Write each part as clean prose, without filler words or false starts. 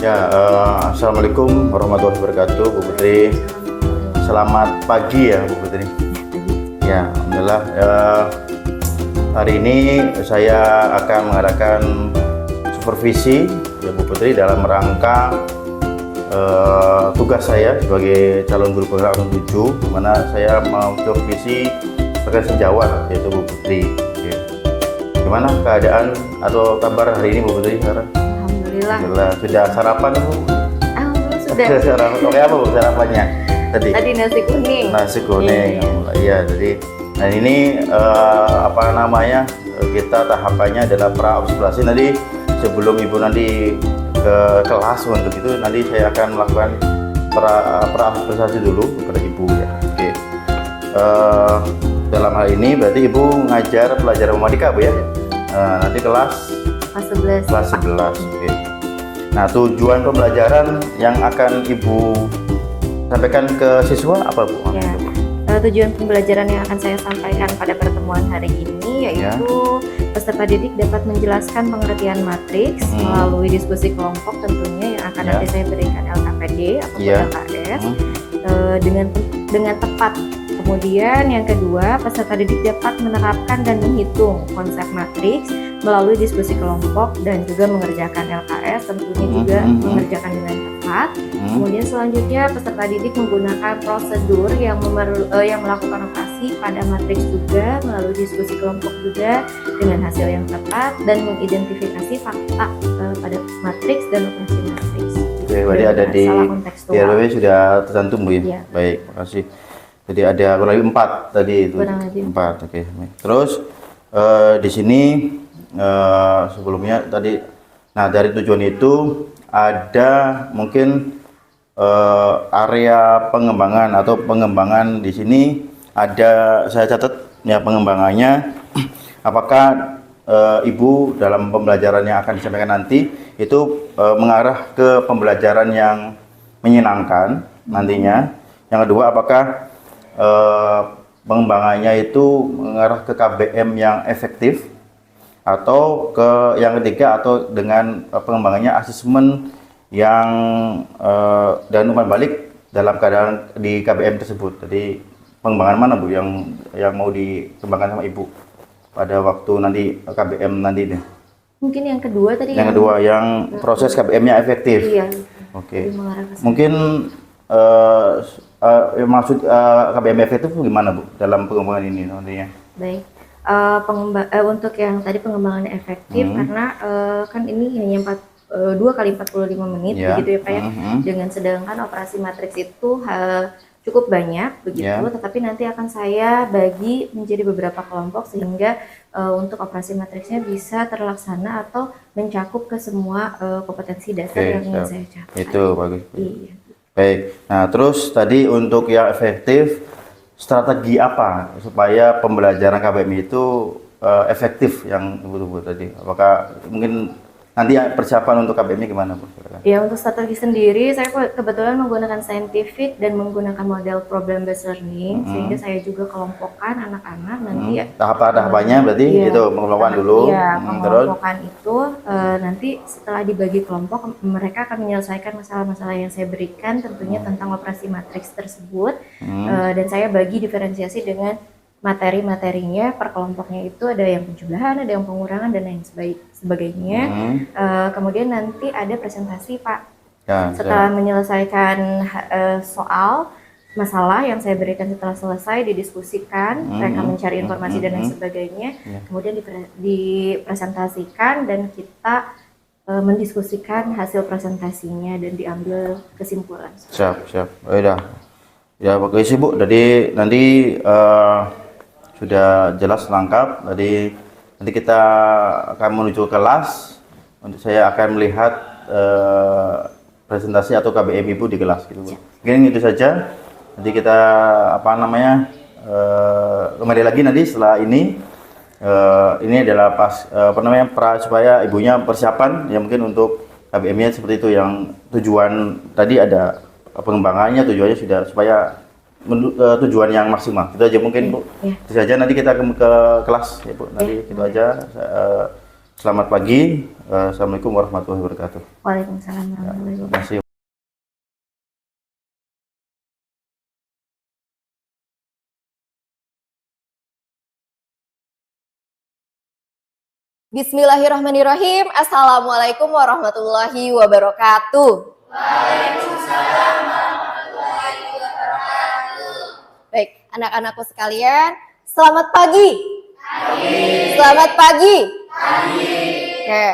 Assalamualaikum warahmatullahi wabarakatuh, Bu Putri. Selamat pagi ya, Bu Putri. Ya, alhamdulillah. Hari ini saya akan mengadakan supervisi ya Bu Putri dalam rangka tugas saya sebagai calon guru penggerak 7, di mana saya mau supervisi terkait sejawat yaitu Bu Putri. Oke. Gimana keadaan atau kabar hari ini Bu Putri sekarang? Alhamdulillah. Sudah sarapan Bu? Sudah. Sarapan pakai apa Bu sarapannya tadi? Tadi nasi kuning. Nasi kuning. Iya, jadi nah ini kita tahapannya adalah pra-observasi. Nanti sebelum Ibu nanti ke kelas untuk itu nanti saya akan melakukan pra-observasi dulu kepada Ibu ya. Oke. Dalam hal ini berarti Ibu ngajar pelajaran Muhammadiyah Bu ya. Nanti kelas 11. Kelas 11. Oke. Nah, tujuan pembelajaran yang akan Ibu sampaikan ke siswa apa Bu? Ya. Tujuan pembelajaran yang akan saya sampaikan pada pertemuan hari ini yaitu peserta didik dapat menjelaskan pengertian matriks melalui diskusi kelompok tentunya yang akan nanti saya berikan LKPD atau LKS dengan tepat. Kemudian yang kedua, peserta didik dapat menerapkan dan menghitung konsep matriks melalui diskusi kelompok dan juga mengerjakan LKS tentunya juga mengerjakan dengan tepat. Kemudian selanjutnya peserta didik menggunakan prosedur yang melakukan operasi pada matriks juga melalui diskusi kelompok juga dengan hasil yang tepat dan mengidentifikasi fakta pada matriks dan operasi matriks. Oke, berarti ada di RW sudah tercantum Bu ya? Iya. Baik, makasih. Jadi ada kurang lebih 4 tadi itu. Kurang lebih 4. Oke. Terus di sini sebelumnya tadi, nah dari tujuan itu ada mungkin area pengembangan atau pengembangan di sini ada saya catat ya pengembangannya. Apakah Ibu dalam pembelajaran yang akan disampaikan nanti itu mengarah ke pembelajaran yang menyenangkan nantinya. Yang kedua, apakah pengembangannya itu mengarah ke KBM yang efektif, atau ke yang ketiga atau dengan pengembangannya asesmen yang dan umpan balik dalam keadaan di KBM tersebut. Jadi pengembangan mana Bu yang mau dikembangkan sama Ibu pada waktu nanti KBM nanti deh? Mungkin yang kedua tadi. Yang kedua yang proses KBM-nya efektif. Iya. Oke. Mungkin maksud KBM efektif gimana Bu dalam pengembangan ini nantinya? Baik. Untuk yang tadi pengembangan efektif karena kan ini hanya 2 kali 45 menit begitu ya Pak ya. Dengan sedangkan operasi matriks itu cukup banyak begitu, tetapi nanti akan saya bagi menjadi beberapa kelompok sehingga untuk operasi matriksnya bisa terlaksana atau mencakup ke semua kompetensi dasar yang ingin saya capai. Itu bagus. Iya. Baik. Nah, terus tadi untuk yang efektif, strategi apa supaya pembelajaran KBM itu efektif yang Ibu tadi? Apakah mungkin nanti persiapan untuk KBM-nya gimana Bu? Ya, untuk strategi sendiri saya kebetulan menggunakan scientific dan menggunakan model problem based learning sehingga saya juga kelompokkan anak-anak nanti tahapannya berarti itu pengelompokan dulu. Iya, pengelompokan itu nanti setelah dibagi kelompok mereka akan menyelesaikan masalah-masalah yang saya berikan tentunya tentang operasi matriks tersebut dan saya bagi diferensiasi dengan materi-materinya per kelompoknya itu ada yang penjumlahan, ada yang pengurangan dan lain sebagainya. Kemudian nanti ada presentasi Pak. Setelah menyelesaikan soal masalah yang saya berikan setelah selesai didiskusikan, mereka mencari informasi dan lain sebagainya. Kemudian dipresentasikan dan kita mendiskusikan hasil presentasinya dan diambil kesimpulan. Siap. Ya, Pak Isi Bu. Jadi nanti sudah jelas lengkap. Jadi nanti kita akan menuju kelas. Untuk saya akan melihat presentasi atau KBM Ibu di kelas gitu Bu. Mungkin itu saja. Nanti kita kembali lagi nanti setelah ini. Ini adalah supaya Ibunya persiapan ya mungkin untuk KBM-nya seperti itu, yang tujuan tadi ada pengembangannya, tujuannya sudah supaya tujuan yang maksimal. Itu aja mungkin Bu. Itu saja, nanti kita ke kelas ya Bu. Nanti itu aja. Selamat pagi. Assalamualaikum warahmatullahi wabarakatuh. Waalaikumsalam warahmatullahi Terima wabarakatuh. kasih. Bismillahirrahmanirrahim. Assalamualaikum warahmatullahi wabarakatuh. Baik, anak-anakku sekalian, selamat pagi. Selamat pagi. Oke.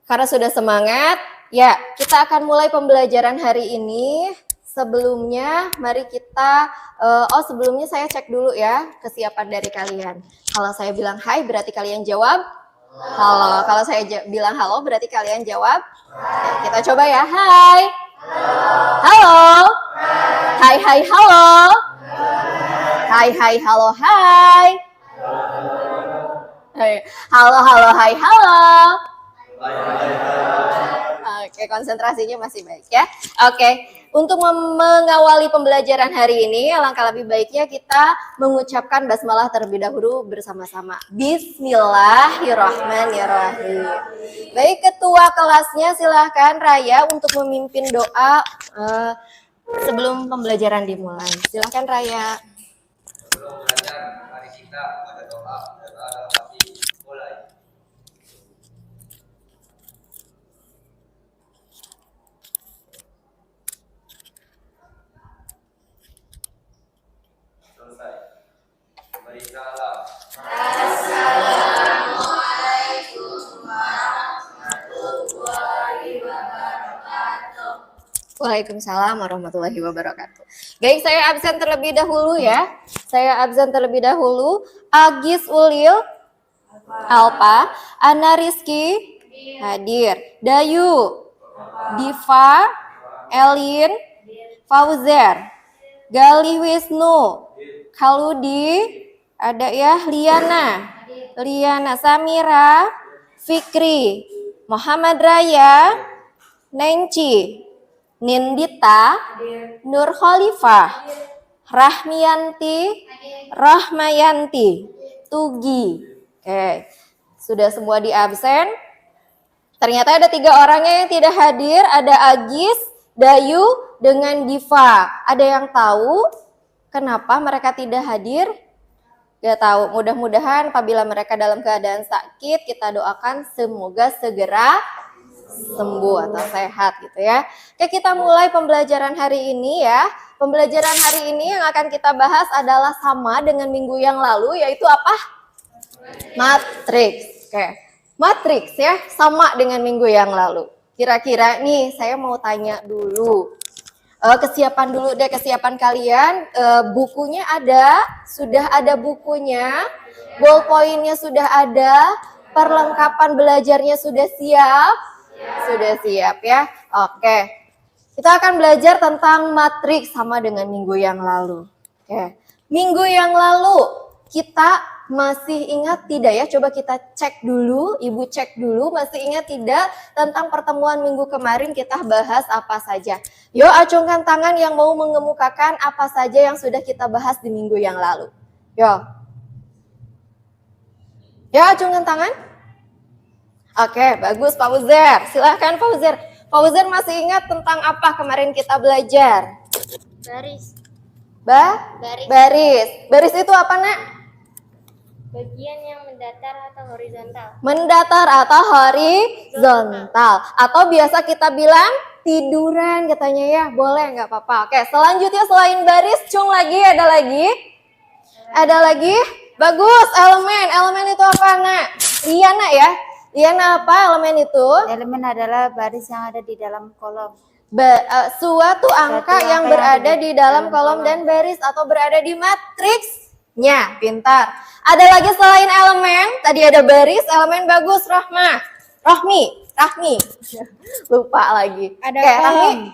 Karena sudah semangat, ya kita akan mulai pembelajaran hari ini. Sebelumnya, mari kita, sebelumnya saya cek dulu ya kesiapan dari kalian. Kalau saya bilang hai, berarti kalian jawab halo. Kalau saya bilang halo, berarti kalian jawab. Ya, kita coba ya, hai. Halo. Hai, hai, halo. Hai, hai, halo, hai. Halo, halo, hai, halo. Oke, konsentrasinya masih baik ya. Oke, untuk mengawali pembelajaran hari ini, alangkah lebih baiknya kita mengucapkan basmalah terlebih dahulu bersama-sama. Bismillahirrahmanirrahim. Baik, ketua kelasnya silahkan Raya untuk memimpin doa sebelum pembelajaran dimulai. Silahkan Raya. Sebelum belajar, mari kita pada doa dalam hati mulai. Selesai. Berikanlah. Waalaikumsalam warahmatullahi wabarakatuh. Baik, saya absen terlebih dahulu ya. Saya absen terlebih dahulu. Agis Ulil, Alpa, Ana Rizky, hadir. Dayu, Diva, Elin, Fauzer, Galih Wisnu, Kaludi, ada ya, Liana, Samira, Fikri, Muhammad Raya, Nengci, Nindita, Nur Khalifah, Rahmayanti, Tugi. Oke, sudah semua di absen. Ternyata ada 3 orangnya yang tidak hadir, ada Agis, Dayu, dengan Diva. Ada yang tahu kenapa mereka tidak hadir? Gak tahu. Mudah-mudahan apabila mereka dalam keadaan sakit, kita doakan semoga segera sembuh atau sehat gitu ya. Oke, kita mulai pembelajaran hari ini ya. Pembelajaran hari ini yang akan kita bahas adalah sama dengan minggu yang lalu, yaitu apa? Matriks. Oke, matriks ya, sama dengan minggu yang lalu. Kira-kira nih saya mau tanya dulu. Kesiapan dulu deh, kesiapan kalian. Bukunya ada, sudah ada bukunya. Ballpointnya sudah ada. Perlengkapan belajarnya sudah siap. Sudah siap ya. Oke. Kita akan belajar tentang matriks sama dengan minggu yang lalu. Oke. Minggu yang lalu kita masih ingat tidak ya? Coba kita cek dulu, Ibu cek dulu, masih ingat tidak tentang pertemuan minggu kemarin kita bahas apa saja? Yuk acungkan tangan yang mau mengemukakan apa saja yang sudah kita bahas di minggu yang lalu. Yuk. Ya, acungkan tangan. Oke, bagus Pak Uzer. Silahkan Pak Uzer. Pak Uzer masih ingat tentang apa kemarin kita belajar? Baris. Baris. Baris itu apa, Nak? Bagian yang mendatar atau horizontal. Mendatar atau horizontal. Atau biasa kita bilang tiduran katanya ya. Boleh, nggak apa-apa. Oke, selanjutnya selain baris, cung lagi, ada lagi? Ada lagi? Bagus, elemen. Elemen itu apa, Nak? Liana ya. Liana apa elemen itu? Elemen adalah baris yang ada di dalam kolom. Suatu angka yang berada di dalam kolom dan baris atau berada di matriksnya. Pintar. Ada lagi selain elemen, tadi ada baris, elemen bagus, Rahmi. Lupa lagi. Ada kolom. kolom.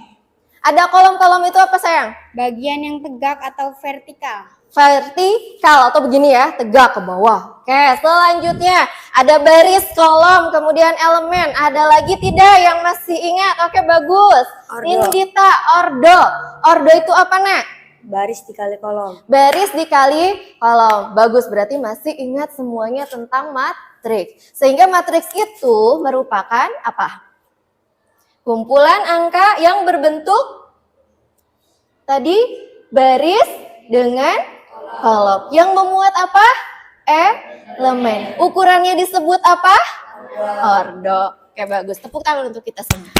Ada kolom-kolom itu apa sayang? Bagian yang tegak atau vertikal. Vertikal atau begini ya, tegak ke bawah. Oke, selanjutnya ada baris, kolom, kemudian elemen. Ada lagi tidak yang masih ingat? Oke, bagus. Nindita, ordo. Ordo itu apa, Nak? Baris dikali kolom. Baris dikali kolom. Bagus, berarti masih ingat semuanya tentang matriks. matriks. Sehingga matriks itu merupakan apa? Kumpulan angka yang berbentuk tadi baris dengan kolom. Yang memuat apa? Elemen. Ukurannya disebut apa? Ordo. Oke, bagus. Tepuk tangan untuk kita semua.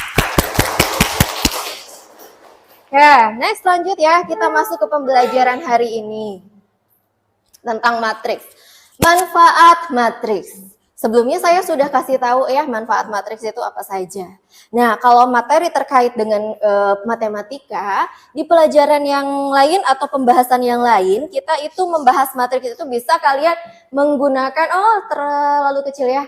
Oke, next lanjut ya. Kita masuk ke pembelajaran hari ini tentang matriks. Manfaat matriks. Sebelumnya saya sudah kasih tahu ya manfaat matriks itu apa saja. Nah, kalau materi terkait dengan matematika, di pelajaran yang lain atau pembahasan yang lain, kita itu membahas matriks itu bisa kalian menggunakan, terlalu kecil ya.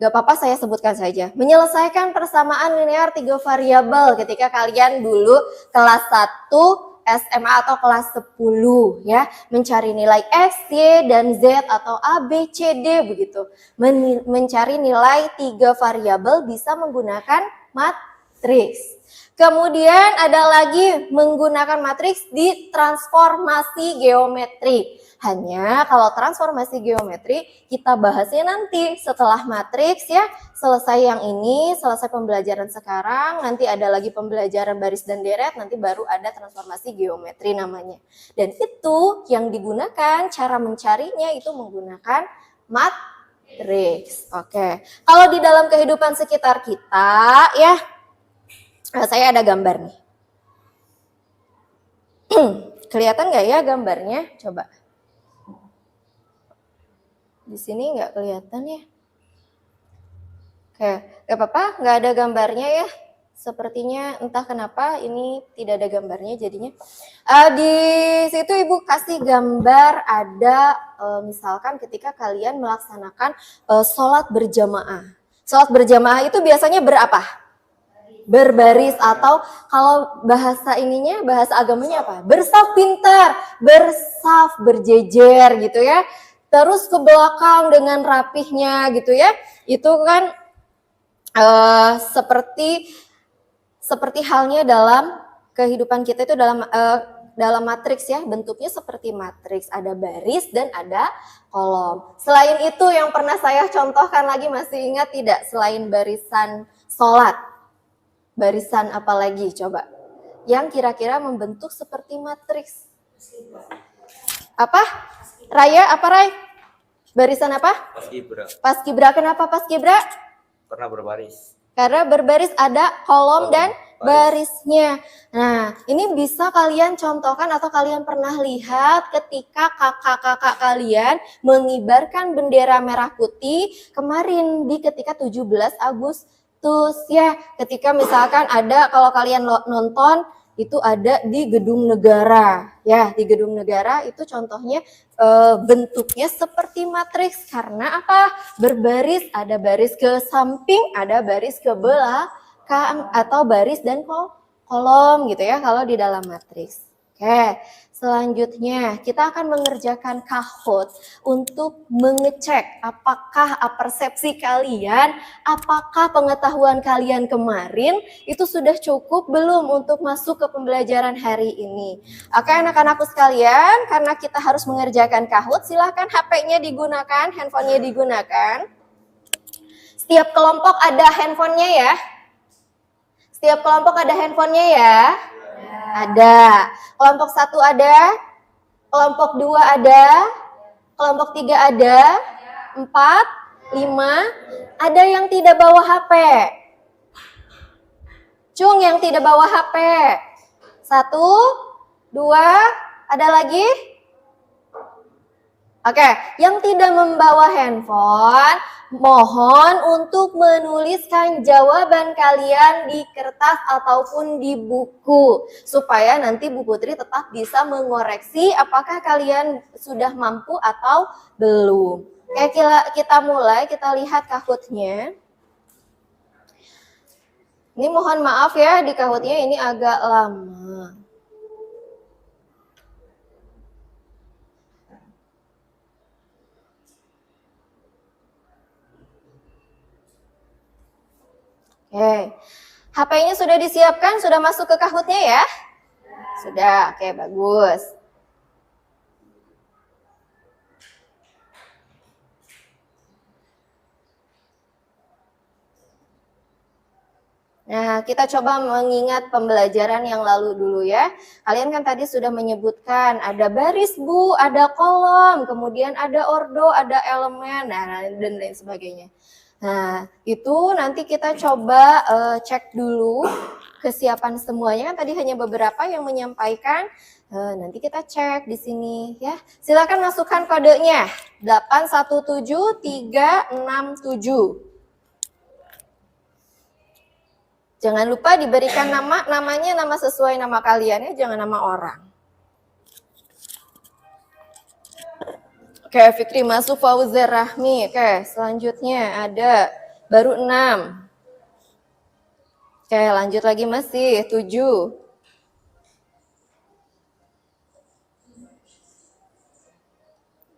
Gak apa-apa saya sebutkan saja. Menyelesaikan persamaan linear 3 variabel ketika kalian dulu kelas 1 SMA atau kelas 10 ya, mencari nilai X, Y, dan Z atau A, B, C, D begitu. Mencari nilai 3 variabel bisa menggunakan matriks. Kemudian ada lagi menggunakan matriks di transformasi geometri. Hanya kalau transformasi geometri kita bahasnya nanti setelah matriks ya. Selesai yang ini, selesai pembelajaran sekarang, nanti ada lagi pembelajaran baris dan deret, nanti baru ada transformasi geometri namanya. Dan itu yang digunakan, cara mencarinya itu menggunakan matriks. Oke. Kalau di dalam kehidupan sekitar kita ya, saya ada gambar nih. Kelihatan nggak ya gambarnya? Coba. Di sini nggak kelihatan ya. Oke, nggak apa-apa, nggak ada gambarnya ya. Sepertinya entah kenapa ini tidak ada gambarnya jadinya. Di situ Ibu kasih gambar ada misalkan ketika kalian melaksanakan sholat berjamaah. Sholat berjamaah itu biasanya berapa? Berbaris atau kalau bahasa ininya, bahasa agamanya apa? Bersaf pintar, bersaf, berjejer gitu ya. Terus ke belakang dengan rapihnya gitu ya. Itu kan seperti halnya dalam kehidupan kita itu dalam matriks ya, bentuknya seperti matriks, ada baris dan ada kolom. Selain itu yang pernah saya contohkan lagi, masih ingat tidak? Selain barisan sholat, barisan apa lagi coba? Yang kira-kira membentuk seperti matriks. Apa? Raya, apa Ray? Barisan apa? Paskibra. Paskibra, kenapa paskibra? Karena berbaris. Karena berbaris ada kolom dan barisnya. Nah, ini bisa kalian contohkan atau kalian pernah lihat ketika kakak-kakak kalian mengibarkan bendera merah putih kemarin di ketika 17 Agustus ya. Ketika misalkan ada, kalau kalian nonton itu ada di Gedung Negara ya, di Gedung Negara itu contohnya bentuknya seperti matriks karena apa? Berbaris, ada baris ke samping, ada baris ke belakang atau baris dan kolom gitu ya kalau di dalam matriks. Oke, selanjutnya kita akan mengerjakan Kahoot untuk mengecek apakah persepsi kalian, apakah pengetahuan kalian kemarin itu sudah cukup belum untuk masuk ke pembelajaran hari ini. Oke anak-anakku sekalian, karena kita harus mengerjakan Kahoot, silahkan HP-nya digunakan, handphonenya digunakan. Setiap kelompok ada handphonenya ya. Setiap kelompok ada handphonenya ya. Ada. Kelompok 1 ada, kelompok 2 ada, kelompok 3 ada, 4, 5, ada yang tidak bawa HP. Cung yang tidak bawa HP. 1, 2, ada lagi? Oke, yang tidak membawa handphone, mohon untuk menuliskan jawaban kalian di kertas ataupun di buku. Supaya nanti Bu Putri tetap bisa mengoreksi apakah kalian sudah mampu atau belum. Oke, kita mulai, kita lihat Kahoot-nya. Ini mohon maaf ya, di Kahoot-nya ini agak lama. Oke, HP-nya sudah disiapkan, sudah masuk ke Kahoot-nya ya? Sudah, oke bagus. Nah, kita coba mengingat pembelajaran yang lalu dulu ya. Kalian kan tadi sudah menyebutkan ada baris Bu, ada kolom, kemudian ada ordo, ada elemen, nah, dan lain sebagainya. Nah, itu nanti kita coba cek dulu kesiapan semuanya. Kan tadi hanya beberapa yang menyampaikan. Nanti kita cek di sini ya. Silakan masukkan kodenya 817367. Jangan lupa diberikan namanya nama sesuai nama kalian ya, jangan nama orang. Oke, Fikri masuk, Fauzir Rahmi. Oke, selanjutnya ada baru 6. Oke, lanjut lagi masih 7.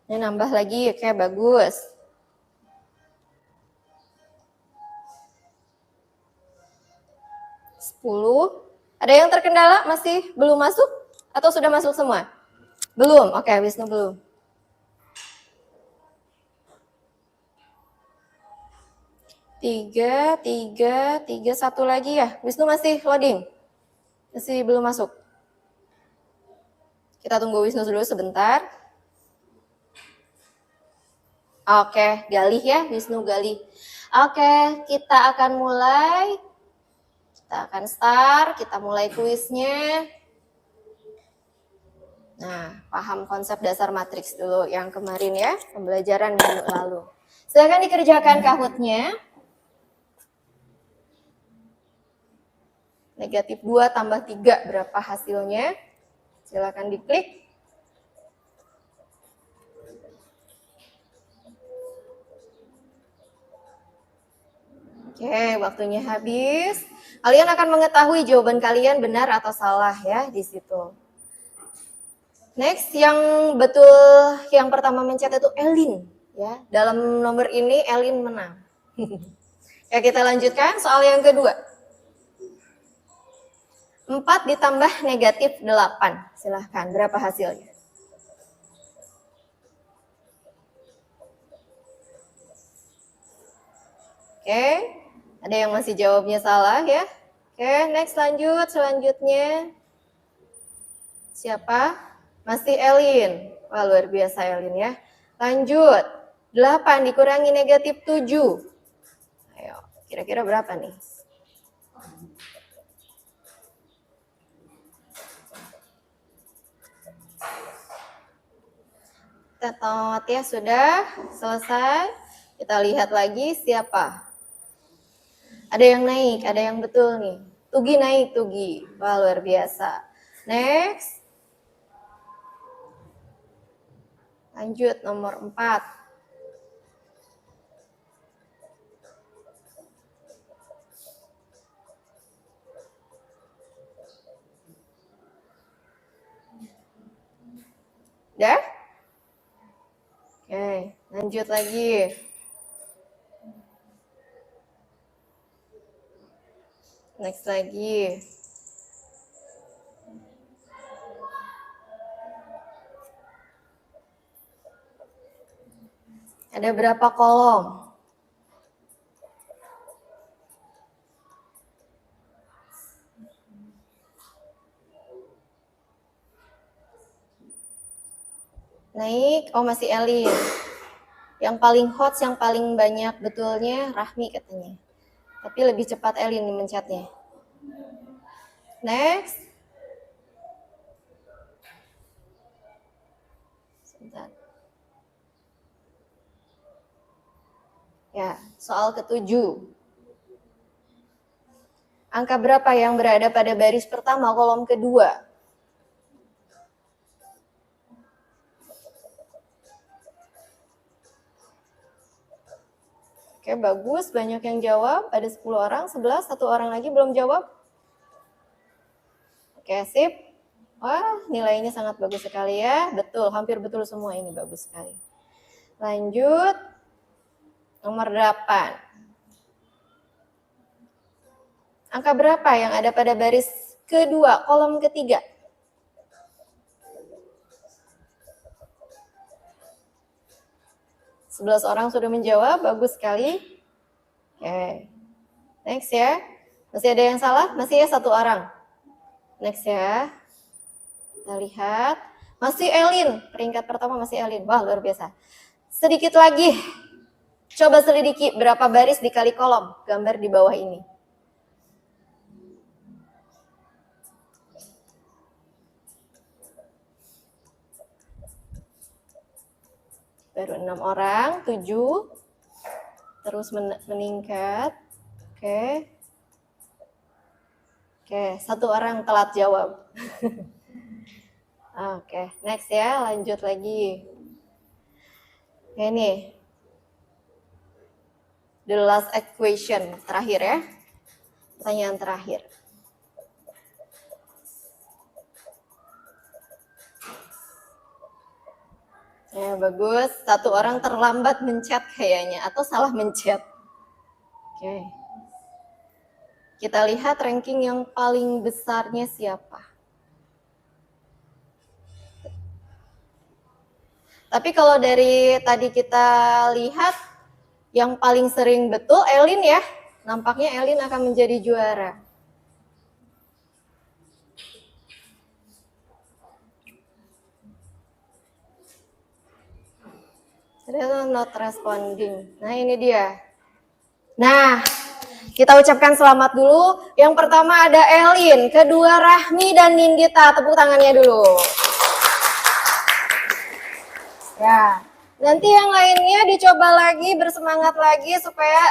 Ini nambah lagi, oke bagus. 10. Ada yang terkendala masih belum masuk atau sudah masuk semua? Belum. Oke, Wisnu belum. Tiga, satu lagi ya. Wisnu masih loading? Masih belum masuk? Kita tunggu Wisnu dulu sebentar. Oke, galih ya, Wisnu galih. Oke, kita akan mulai. Kita akan start, kita mulai kuisnya. Nah, paham konsep dasar matriks dulu yang kemarin ya, pembelajaran minggu lalu. Silakan dikerjakan Kahootnya. Negatif 2 tambah 3 berapa hasilnya? Silakan diklik. Oke, waktunya habis. Kalian akan mengetahui jawaban kalian benar atau salah ya di situ. Next, yang betul yang pertama mencetak itu Elin ya. Dalam nomor ini Elin menang. Ya, kita lanjutkan soal yang kedua. 4 ditambah negatif 8. Silahkan, berapa hasilnya? Oke, ada yang masih jawabnya salah ya. Oke, next lanjut. Selanjutnya siapa? Masih Elin. Wah, luar biasa Elin ya. Lanjut. 8 dikurangi negatif 7. Ayo, kira-kira berapa nih? Tetot ya, sudah selesai. Kita lihat lagi siapa. Ada yang naik, ada yang betul nih. Tugi naik, Tugi. Wah, luar biasa. Next. Lanjut, nomor 4. Udah? Oke, lanjut lagi. Next lagi. Ada berapa kolom? Naik, oh masih Elin. Yang paling hot, yang paling banyak betulnya Rahmi katanya. Tapi lebih cepat Elin mencetnya. Next. Sebentar. Ya, soal ke-7. Angka berapa yang berada pada baris pertama kolom kedua? Oke, bagus. Banyak yang jawab. Ada 10 orang, 11. 1 orang lagi belum jawab. Oke, sip. Wah, nilainya sangat bagus sekali ya. Betul, hampir betul semua ini. Bagus sekali. Lanjut. Nomor 8. Angka berapa yang ada pada baris kedua, kolom ketiga? Sebelas orang sudah menjawab, bagus sekali. Oke, next ya. Masih ada yang salah? Masih ya satu orang. Next ya. Kita lihat. Masih Elin. Peringkat pertama masih Elin. Wah, luar biasa. Sedikit lagi. Coba selidiki berapa baris dikali kolom. Gambar di bawah ini. Baru 6 orang, 7. Terus meningkat. Oke. Oke, satu orang telat jawab. Oke, next ya, lanjut lagi. Oke, ini. The last equation, terakhir ya. Pertanyaan terakhir. Ya, bagus. Satu orang terlambat mencet kayaknya, atau salah mencet. Oke. Kita lihat ranking yang paling besarnya siapa. Tapi kalau dari tadi kita lihat, yang paling sering betul Elin ya. Nampaknya Elin akan menjadi juara. Ternyata not responding. Nah, ini dia. Nah, kita ucapkan selamat dulu. Yang pertama ada Elin, kedua Rahmi dan Nindita. Tepuk tangannya dulu. Ya, nanti yang lainnya dicoba lagi, bersemangat lagi supaya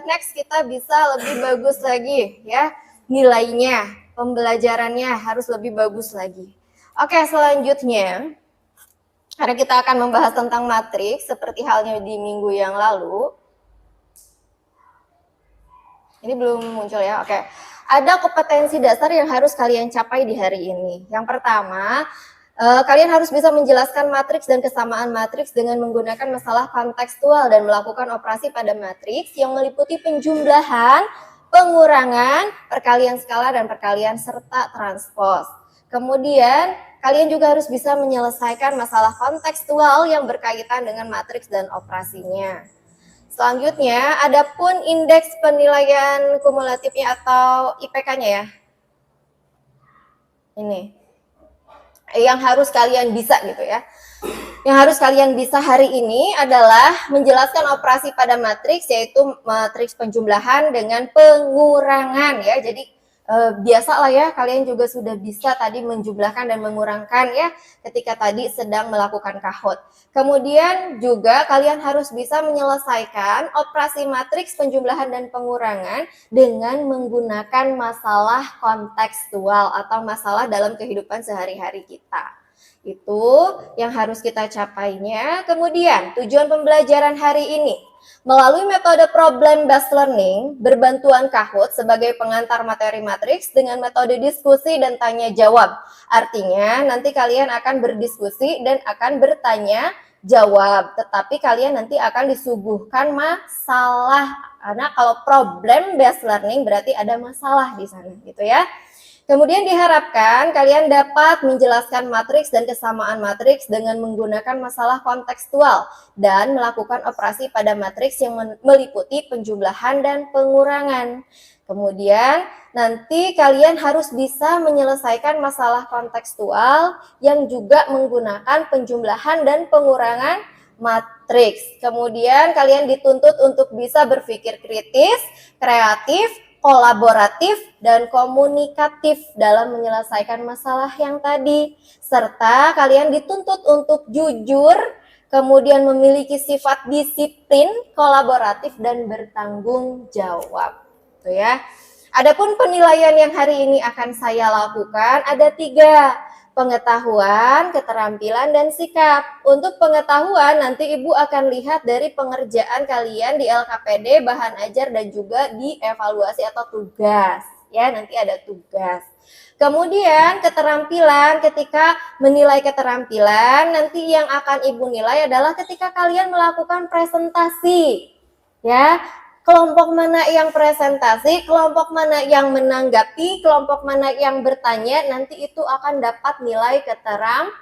next kita bisa lebih bagus lagi ya. Nilainya, pembelajarannya harus lebih bagus lagi. Oke, selanjutnya karena kita akan membahas tentang matriks seperti halnya di minggu yang lalu. Ini belum muncul ya, oke. Ada kompetensi dasar yang harus kalian capai di hari ini. Yang pertama, kalian harus bisa menjelaskan matriks dan kesamaan matriks dengan menggunakan masalah kontekstual dan melakukan operasi pada matriks yang meliputi penjumlahan, pengurangan, perkalian skala, dan perkalian serta transpos. Kemudian, kalian juga harus bisa menyelesaikan masalah kontekstual yang berkaitan dengan matriks dan operasinya. Selanjutnya, adapun indeks penilaian kumulatifnya atau IPK-nya ya. Ini. Yang harus kalian bisa gitu ya. Yang harus kalian bisa hari ini adalah menjelaskan operasi pada matriks, yaitu matriks penjumlahan dengan pengurangan ya. Jadi biasalah ya, kalian juga sudah bisa tadi menjumlahkan dan mengurangkan ya ketika tadi sedang melakukan kahot. Kemudian juga kalian harus bisa menyelesaikan operasi matriks penjumlahan dan pengurangan dengan menggunakan masalah kontekstual atau masalah dalam kehidupan sehari-hari kita. Itu yang harus kita capainya. Kemudian tujuan pembelajaran hari ini melalui metode problem based learning berbantuan Kahoot sebagai pengantar materi matriks dengan metode diskusi dan tanya jawab. Artinya nanti kalian akan berdiskusi dan akan bertanya jawab, tetapi kalian nanti akan disuguhkan masalah. Karena kalau problem based learning berarti ada masalah di sana gitu ya. Kemudian diharapkan kalian dapat menjelaskan matriks dan kesamaan matriks dengan menggunakan masalah kontekstual dan melakukan operasi pada matriks yang meliputi penjumlahan dan pengurangan. Kemudian nanti kalian harus bisa menyelesaikan masalah kontekstual yang juga menggunakan penjumlahan dan pengurangan matriks. Kemudian kalian dituntut untuk bisa berpikir kritis, kreatif, kolaboratif, dan komunikatif dalam menyelesaikan masalah yang tadi. Serta kalian dituntut untuk jujur, kemudian memiliki sifat disiplin, kolaboratif, dan bertanggung jawab. Tuh ya. Adapun penilaian yang hari ini akan saya lakukan ada 3. Pengetahuan, keterampilan, dan sikap. Untuk pengetahuan nanti Ibu akan lihat dari pengerjaan kalian di LKPD, bahan ajar, dan juga di evaluasi atau tugas. Ya, nanti ada tugas. Kemudian keterampilan, ketika menilai keterampilan, nanti yang akan Ibu nilai adalah ketika kalian melakukan presentasi. Ya, kelompok mana yang presentasi, kelompok mana yang menanggapi, kelompok mana yang bertanya, nanti itu akan dapat nilai keterampilan.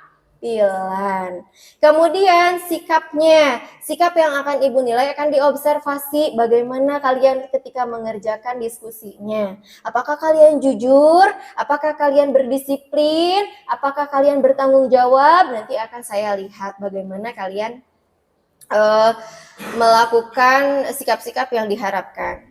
tampilan. Kemudian sikap yang akan Ibu nilai akan diobservasi bagaimana kalian ketika mengerjakan diskusinya. Apakah kalian jujur? Apakah kalian berdisiplin? Apakah kalian bertanggung jawab? Nanti akan saya lihat bagaimana kalian melakukan sikap-sikap yang diharapkan.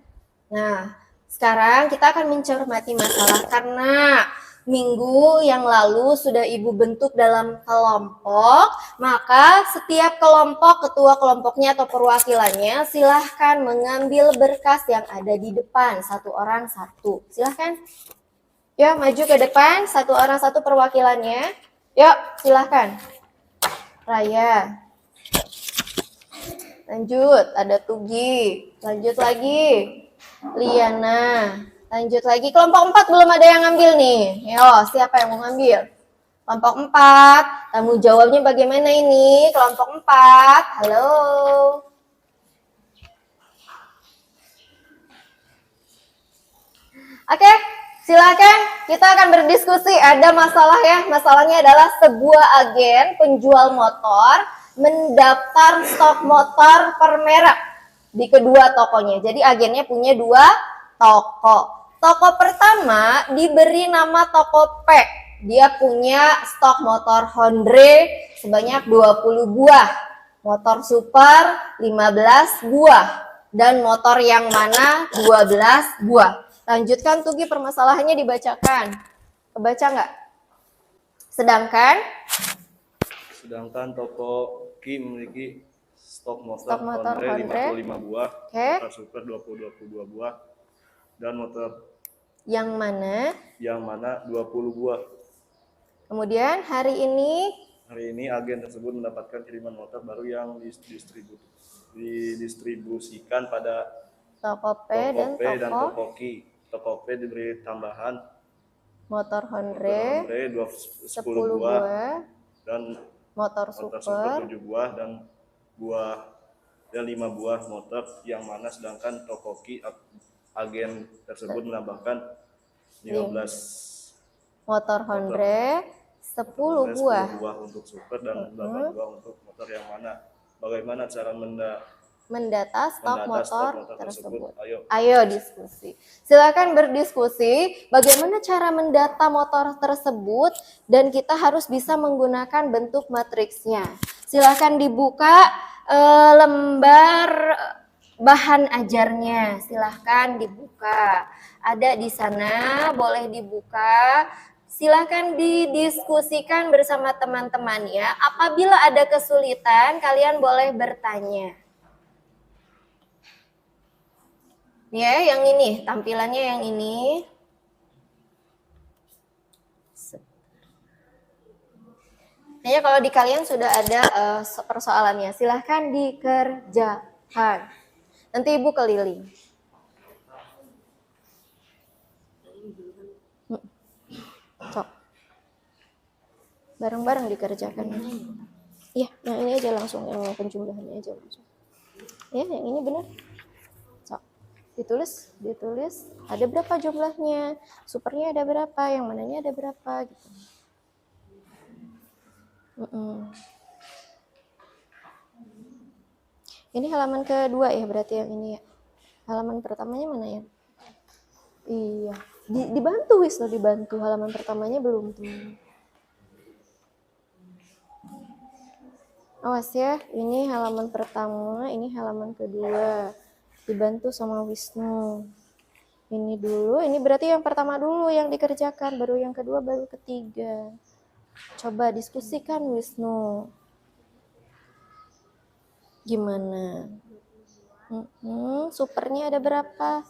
Nah, sekarang kita akan mencermati masalah karena minggu yang lalu sudah Ibu bentuk dalam kelompok, maka setiap kelompok, ketua kelompoknya atau perwakilannya silahkan mengambil berkas yang ada di depan, satu orang satu. Silahkan. Ya, maju ke depan, satu orang satu perwakilannya. Yuk, silahkan. Raya. Lanjut, ada Tugi. Lanjut lagi. Liana. Lanjut lagi. Kelompok 4 belum ada yang ngambil nih. Yo, siapa yang mau ngambil? Kelompok 4. Tanggung jawabnya bagaimana ini? Kelompok 4. Halo. Oke, silakan. Kita akan berdiskusi. Ada masalah ya. Masalahnya adalah sebuah agen penjual motor mendaftar stok motor per merek di kedua tokonya. Jadi agennya punya 2 toko. Toko pertama diberi nama toko P. Dia punya stok motor Honda sebanyak 20 buah. Motor super 15 buah. Dan motor yang mana 12 buah. Lanjutkan Tugi, permasalahannya dibacakan. Kebaca nggak? Sedangkan toko Ki memiliki stok motor motor Honda Honda 55 buah, Oke. motor super 22 buah, dan motor yang mana? 20 buah. Kemudian hari ini agen tersebut mendapatkan kiriman motor baru yang didistribusikan pada toko P toko P dan toko toko Ki. Toko P diberi tambahan motor Honda 10 10 buah buah, dan motor motor super super 7 buah dan 5 buah motor, yang mana sedangkan toko Ki agen tersebut menambahkan 15 motor Honda 10 buah. 10 buah untuk super dan 8 buah untuk motor, yang mana bagaimana cara Mendata stok motor tersebut. tersebut. Ayo. Ayo diskusi. Silakan berdiskusi bagaimana cara mendata motor tersebut dan kita harus bisa menggunakan bentuk matriksnya. Silakan dibuka lembar bahan ajarnya. Silahkan dibuka. Ada di sana, boleh dibuka. Silahkan didiskusikan bersama teman-temannya. Apabila ada kesulitan, kalian boleh bertanya. Ya, yang ini, tampilannya yang ini. Kayaknya kalau di kalian sudah ada persoalannya, silahkan dikerjakan. Nanti Ibu keliling. Sok. Bareng-bareng dikerjakan. Iya, yang ini aja langsung, yang penjumlahannya aja langsung. Ya, yang ini benar. Sok. Ditulis. Ada berapa jumlahnya? Supernya ada berapa? Yang mananya ada berapa? Gitu. Ini halaman kedua ya, berarti yang ini ya. Halaman pertamanya mana ya? Iya, dibantu wis loh, dibantu. Halaman pertamanya belum tuh. Awas ya, ini halaman pertama, ini halaman kedua. Dibantu sama Wisnu. Ini dulu, ini berarti yang pertama dulu yang dikerjakan, baru yang kedua, baru ketiga. Coba diskusikan Wisnu. Gimana? Supernya ada berapa?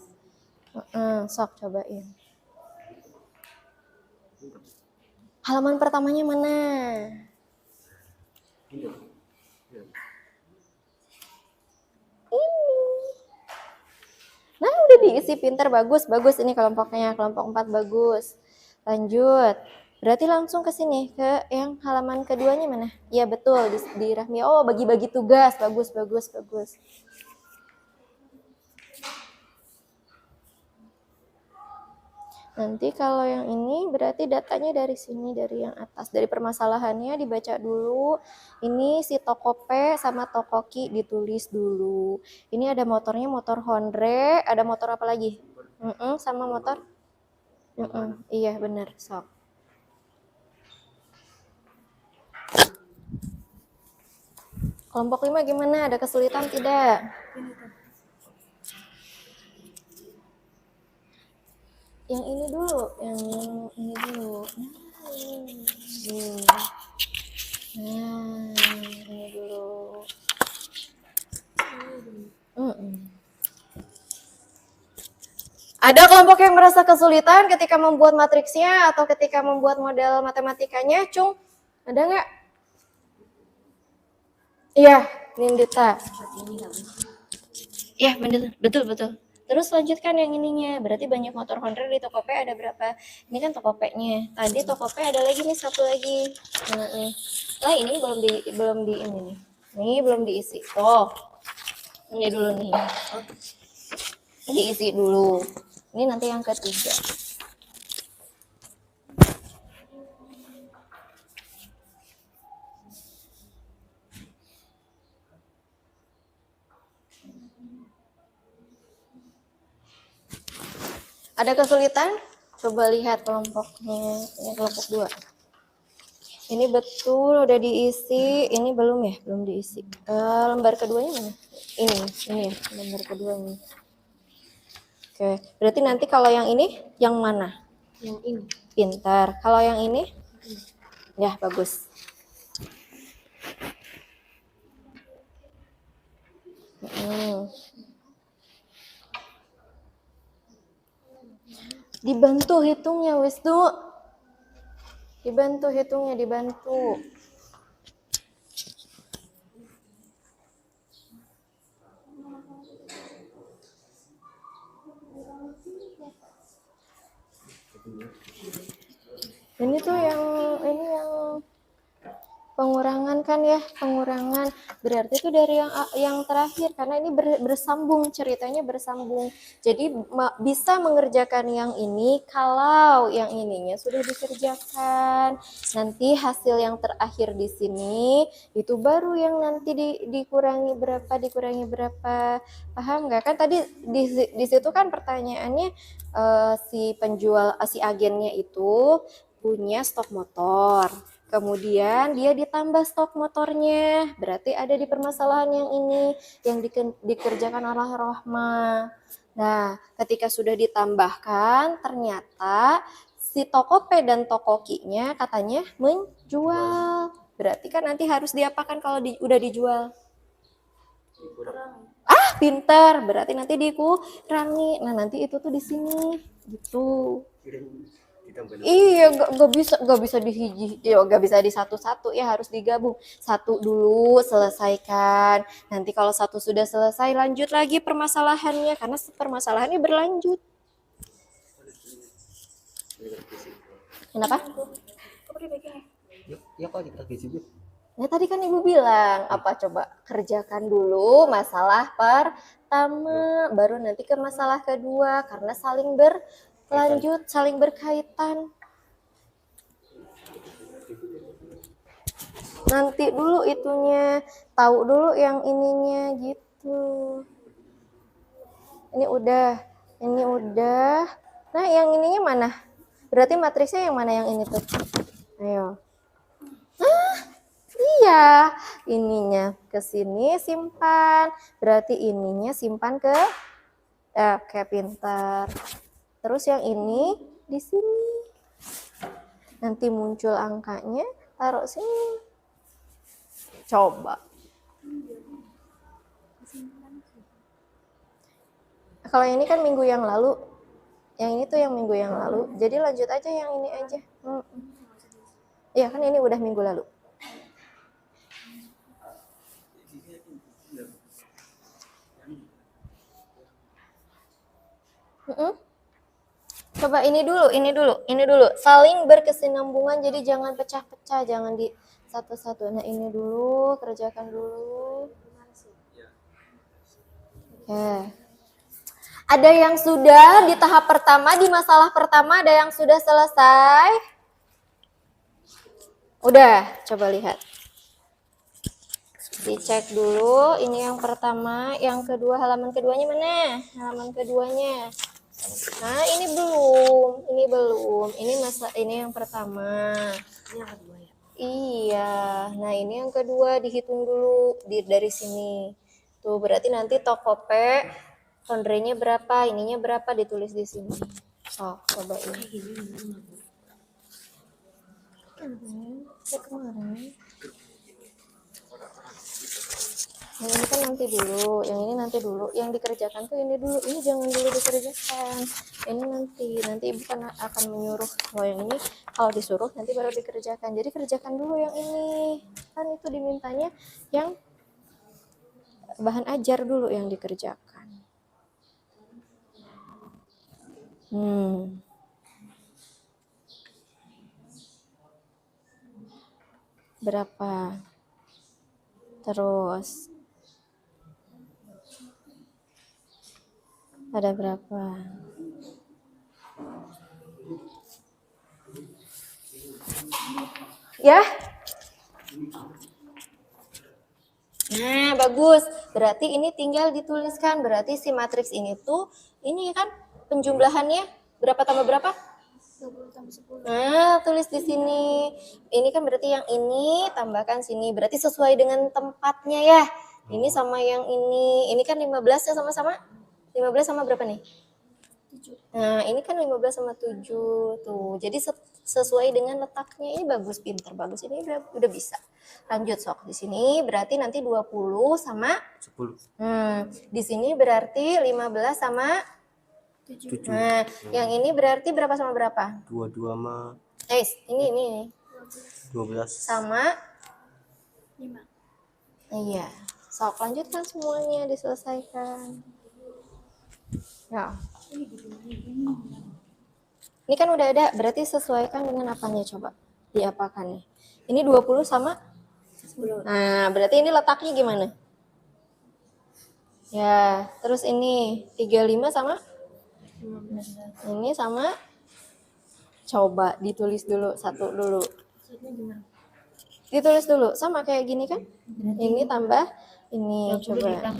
Sok cobain. Halaman pertamanya mana? Ini. Nah, udah diisi pintar, bagus. Ini kelompoknya, kelompok 4 bagus. Lanjut. Berarti langsung ke sini, ke yang halaman keduanya mana? Iya betul, di Rahmi. Oh, bagi-bagi tugas, bagus. Nanti kalau yang ini berarti datanya dari sini, dari yang atas. Dari permasalahannya dibaca dulu. Ini si toko P sama toko Ki ditulis dulu. Ini ada motornya, motor Honda. Ada motor apa lagi? Sama motor? Iya bener, sok. Kelompok 5 gimana? Ada kesulitan tidak? Yang ini dulu, yang ini dulu. Ini dulu. Ada kelompok yang merasa kesulitan ketika membuat matriksnya atau ketika membuat model matematikanya, Cung? Ada nggak? Iya, Nindita. Iya, betul. Terus lanjutkan yang ininya. Berarti banyak motor Honda di toko P ada berapa? Ini kan toko P-nya. Tadi toko P ada lagi nih, satu lagi. Nah, nih. Nah, ini belum di ini nih. Ini belum diisi. Oh. Ini dulu nih. Diisi dulu. Ini nanti yang ketiga. Ada kesulitan? Coba lihat kelompoknya. Ini kelompok 2. Ini betul udah diisi. Ini belum ya? Belum diisi. Lembar keduanya mana? Ini ya, lembar keduanya. Oke, berarti nanti kalau yang ini, yang mana? Yang ini. Pintar. Kalau yang ini? Ya, bagus. Dibantu hitungnya, Wisnu. Dibantu hitungnya, dibantu. Ini tuh yang pengurangan kan ya, pengurangan berarti itu dari yang terakhir karena ini bersambung, ceritanya bersambung. Jadi bisa mengerjakan yang ini kalau yang ininya sudah dikerjakan. Nanti hasil yang terakhir di sini itu baru yang nanti dikurangi berapa. Paham nggak? Kan tadi di situ kan pertanyaannya si penjual si agennya itu punya stok motor. Kemudian dia ditambah stok motornya, berarti ada di permasalahan yang ini yang dikerjakan oleh Rohma. Nah, ketika sudah ditambahkan, ternyata si toko P dan toko Q-nya katanya menjual. Berarti kan nanti harus diapakan kalau udah dijual? Pintar, berarti nanti dikurangi. Nah, nanti itu tuh di sini, gitu. Iya, gak bisa gak bisa di satu-satu ya, harus digabung. Satu dulu selesaikan. Nanti kalau satu sudah selesai, lanjut lagi permasalahannya karena permasalahannya berlanjut. Kenapa? Ya kok kita juga. Ya tadi kan Ibu bilang, apa coba kerjakan dulu masalah pertama, baru nanti ke masalah kedua karena saling berlanjut, saling berkaitan. Nanti dulu itunya, tahu dulu yang ininya gitu. Ini udah. Nah, yang ininya mana? Berarti matriksnya yang mana yang ini tuh? Ayo. Iya, ininya ke sini simpan. Berarti ininya simpan ke kayak pintar. Terus yang ini di sini. Nanti muncul angkanya, taruh sini. Coba. Kalau ini kan minggu yang lalu. Yang ini tuh yang minggu yang lalu. Jadi lanjut aja yang ini aja. Iya kan ini udah minggu lalu. Coba ini dulu. Saling berkesinambungan, jadi jangan pecah-pecah, jangan di satu-satu. Nah ini dulu, kerjakan dulu. Ya. Ada yang sudah di tahap pertama, di masalah pertama ada yang sudah selesai? Udah, coba lihat. Dicek dulu, ini yang pertama, yang kedua, halaman keduanya mana? Halaman keduanya. Nah, ini belum. Ini yang pertama. Ini yang kedua ya. Iya. Nah, ini yang kedua dihitung dulu dari sini. Tuh, berarti nanti Tokope laundry-nya berapa, ininya berapa ditulis di sini. So, coba ini. Kemarin. Yang ini kan nanti dulu, yang ini nanti dulu, yang dikerjakan tuh ini dulu, ini jangan dulu dikerjakan, ini nanti ibu kan akan menyuruh. Kalau yang ini kalau disuruh nanti baru dikerjakan, jadi kerjakan dulu yang ini, kan itu dimintanya yang bahan ajar dulu yang dikerjakan. Berapa? Terus ada berapa? Ya? Nah, bagus. Berarti ini tinggal dituliskan. Berarti si matriks ini tuh, ini kan penjumlahannya berapa tambah berapa? 20 tambah 10. Nah, tulis di sini. Ini kan berarti yang ini tambahkan sini. Berarti sesuai dengan tempatnya ya. Ini sama yang ini. Ini kan 15 ya sama-sama? 15 sama berapa nih? 7. Nah, ini kan 15 sama 7 tuh. Jadi sesuai dengan letaknya. Ini bagus, pinter, bagus. Ini udah bisa. Lanjut sok. Di sini berarti nanti 20 sama 10. Di sini berarti 15 sama 7. Nah, yang ini berarti berapa sama berapa? 22 sama Ini 12. sama 5. iya. Sok lanjutkan semuanya, diselesaikan. Ya. Ini kan udah ada, berarti sesuaikan dengan apanya coba? Diapakan nih? Ini 20 sama 10. Nah, berarti ini letaknya gimana? Ya, terus ini 35 sama 15. Ini sama coba ditulis dulu satu dulu. Ditulis dulu sama kayak gini kan? Ini tambah ini coba.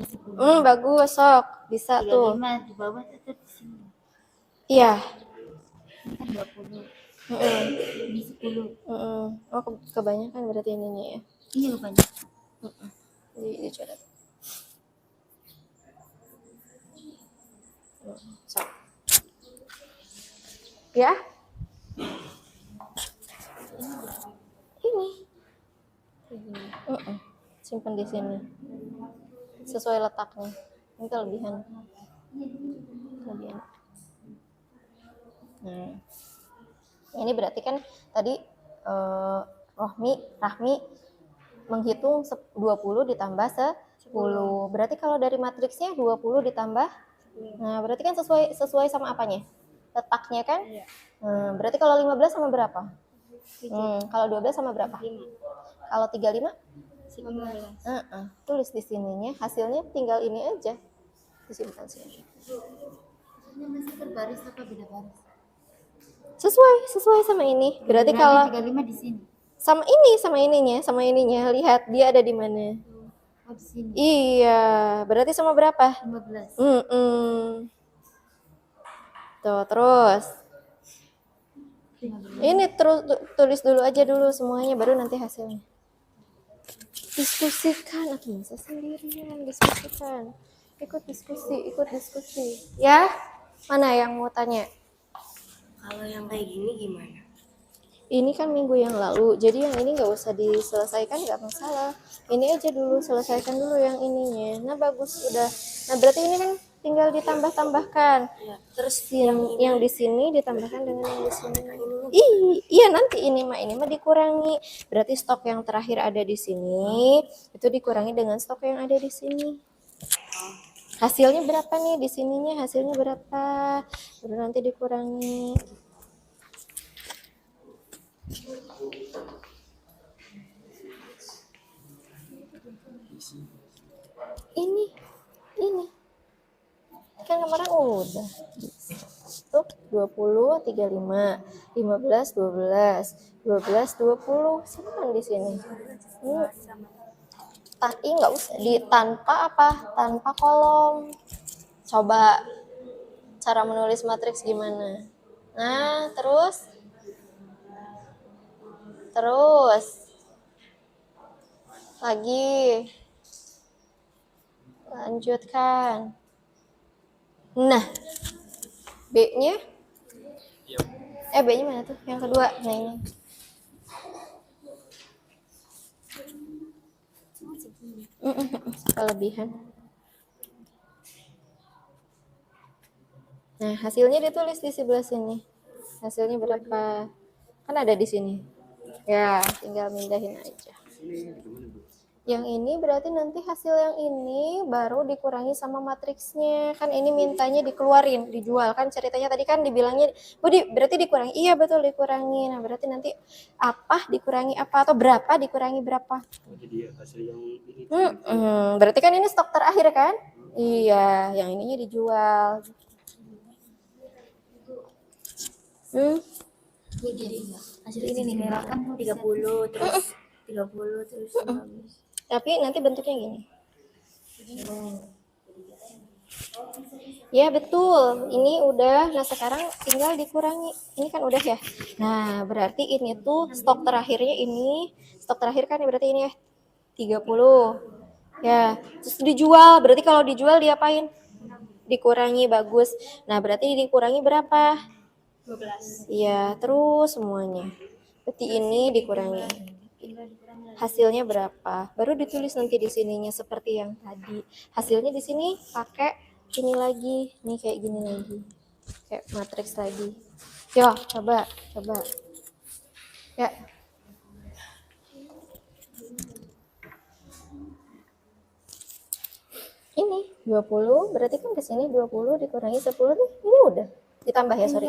Bagus, sok. Bisa tuh. 35 di bawah tetap di sini. Iya. Ini kan 20. Heeh. Ini 10. Oh, kebanyakan berarti ininya ya. Ini banyak. Dicoret. Sok. Ya? Ini. Simpan di sini. Sesuai letaknya. Ini kelebihan. Nah. Ini berarti kan tadi Rahmi menghitung 20 ditambah 10. Berarti kalau dari matriksnya 20 ditambah. Nah, berarti kan sesuai sama apanya? Letaknya kan? Iya. Berarti kalau 15 sama berapa? Kalau 12 sama berapa? 5. Kalau 35? 15. Tulis di sininya, hasilnya tinggal ini aja. Disimpan sini. Ini masih terbaris apa beda baris? Sesuai sama ini. Berarti kalau 35 di sini. sama ininya, lihat dia ada di mana. Oh, di sini. Iya, berarti sama berapa? 15. Tuh, terus. 15. Ini tulis dulu aja dulu semuanya, baru nanti hasilnya. Diskusikan, atau masa sendirian, diskusikan. Ikut diskusi. Ya, mana yang mau tanya? Kalau yang kayak gini gimana? Ini kan minggu yang lalu, jadi yang ini nggak usah diselesaikan, nggak masalah. Ini aja dulu, selesaikan dulu yang ininya. Nah, bagus, udah. Nah, berarti ini kan tinggal ditambah-tambahkan. Ya. Terus yang di sini ditambahkan dengan yang di sini. Iya, nanti ini mah dikurangi. Berarti stok yang terakhir ada di sini itu dikurangi dengan stok yang ada di sini. Hasilnya berapa nih di sininya? Hasilnya berapa? Baru nanti dikurangi. Ini Kan kemarin udah. Tuh 20, 35, 15, 12, 12, 20. Sama kan di sini. Nggak usah di tanpa apa? Tanpa kolom. Coba cara menulis matriks gimana? Nah, terus lagi lanjutkan. Nah, B-nya? B-nya mana tuh? Yang kedua. Nah, ini. Kelebihan. Nah, hasilnya ditulis di sebelah sini. Hasilnya berapa? Kan ada di sini. Ya, tinggal mindahin aja. Yang ini berarti nanti hasil yang ini baru dikurangi sama matriksnya. Kan ini mintanya dikeluarin, dijual. Kan ceritanya tadi kan dibilangnya, Budi berarti dikurangi. Iya betul dikurangi. Nah berarti nanti apa dikurangi apa atau berapa dikurangi berapa. Jadi hasil yang ini. Berarti kan ini stok terakhir kan? Iya, yang ininya dijual. Ini jadi hasil ini nih kayak kan 30 terus 30 terus 15. Tapi nanti bentuknya gini. Ya betul, ini udah. Nah sekarang tinggal dikurangi. Ini kan udah ya. Nah berarti ini tuh stok terakhirnya ini. Stok terakhir kan berarti ini ya 30. Ya, terus dijual. Berarti kalau dijual diapain? Dikurangi, bagus. Nah berarti dikurangi berapa? 12. Iya, terus semuanya. Berarti ini dikurangi. Hasilnya berapa? Baru ditulis nanti di sininya seperti yang tadi. Hasilnya di sini pakai ini lagi. Nih kayak gini lagi. Kayak matriks lagi. Yo, coba. Ya. Ini 20, berarti kan ke sini 20 dikurangi 10 nih. Ini udah. Ditambah ya, sorry.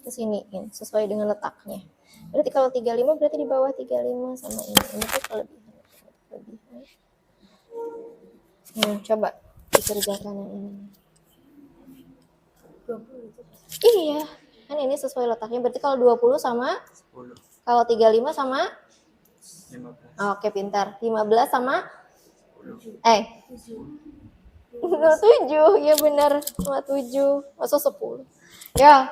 Ke sini sesuai dengan letaknya. Berarti kalau 35 berarti di bawah 35 sama ini. Ini tuh kelebihan. Nah, coba dikerjakan yang ini. Iya, kan ini sesuai letaknya. Berarti kalau 20 sama 10. kalau 35 sama 15. Oke, pintar. 15 sama 10. 7. Iya benar, sama 7. Masa 10. Ya.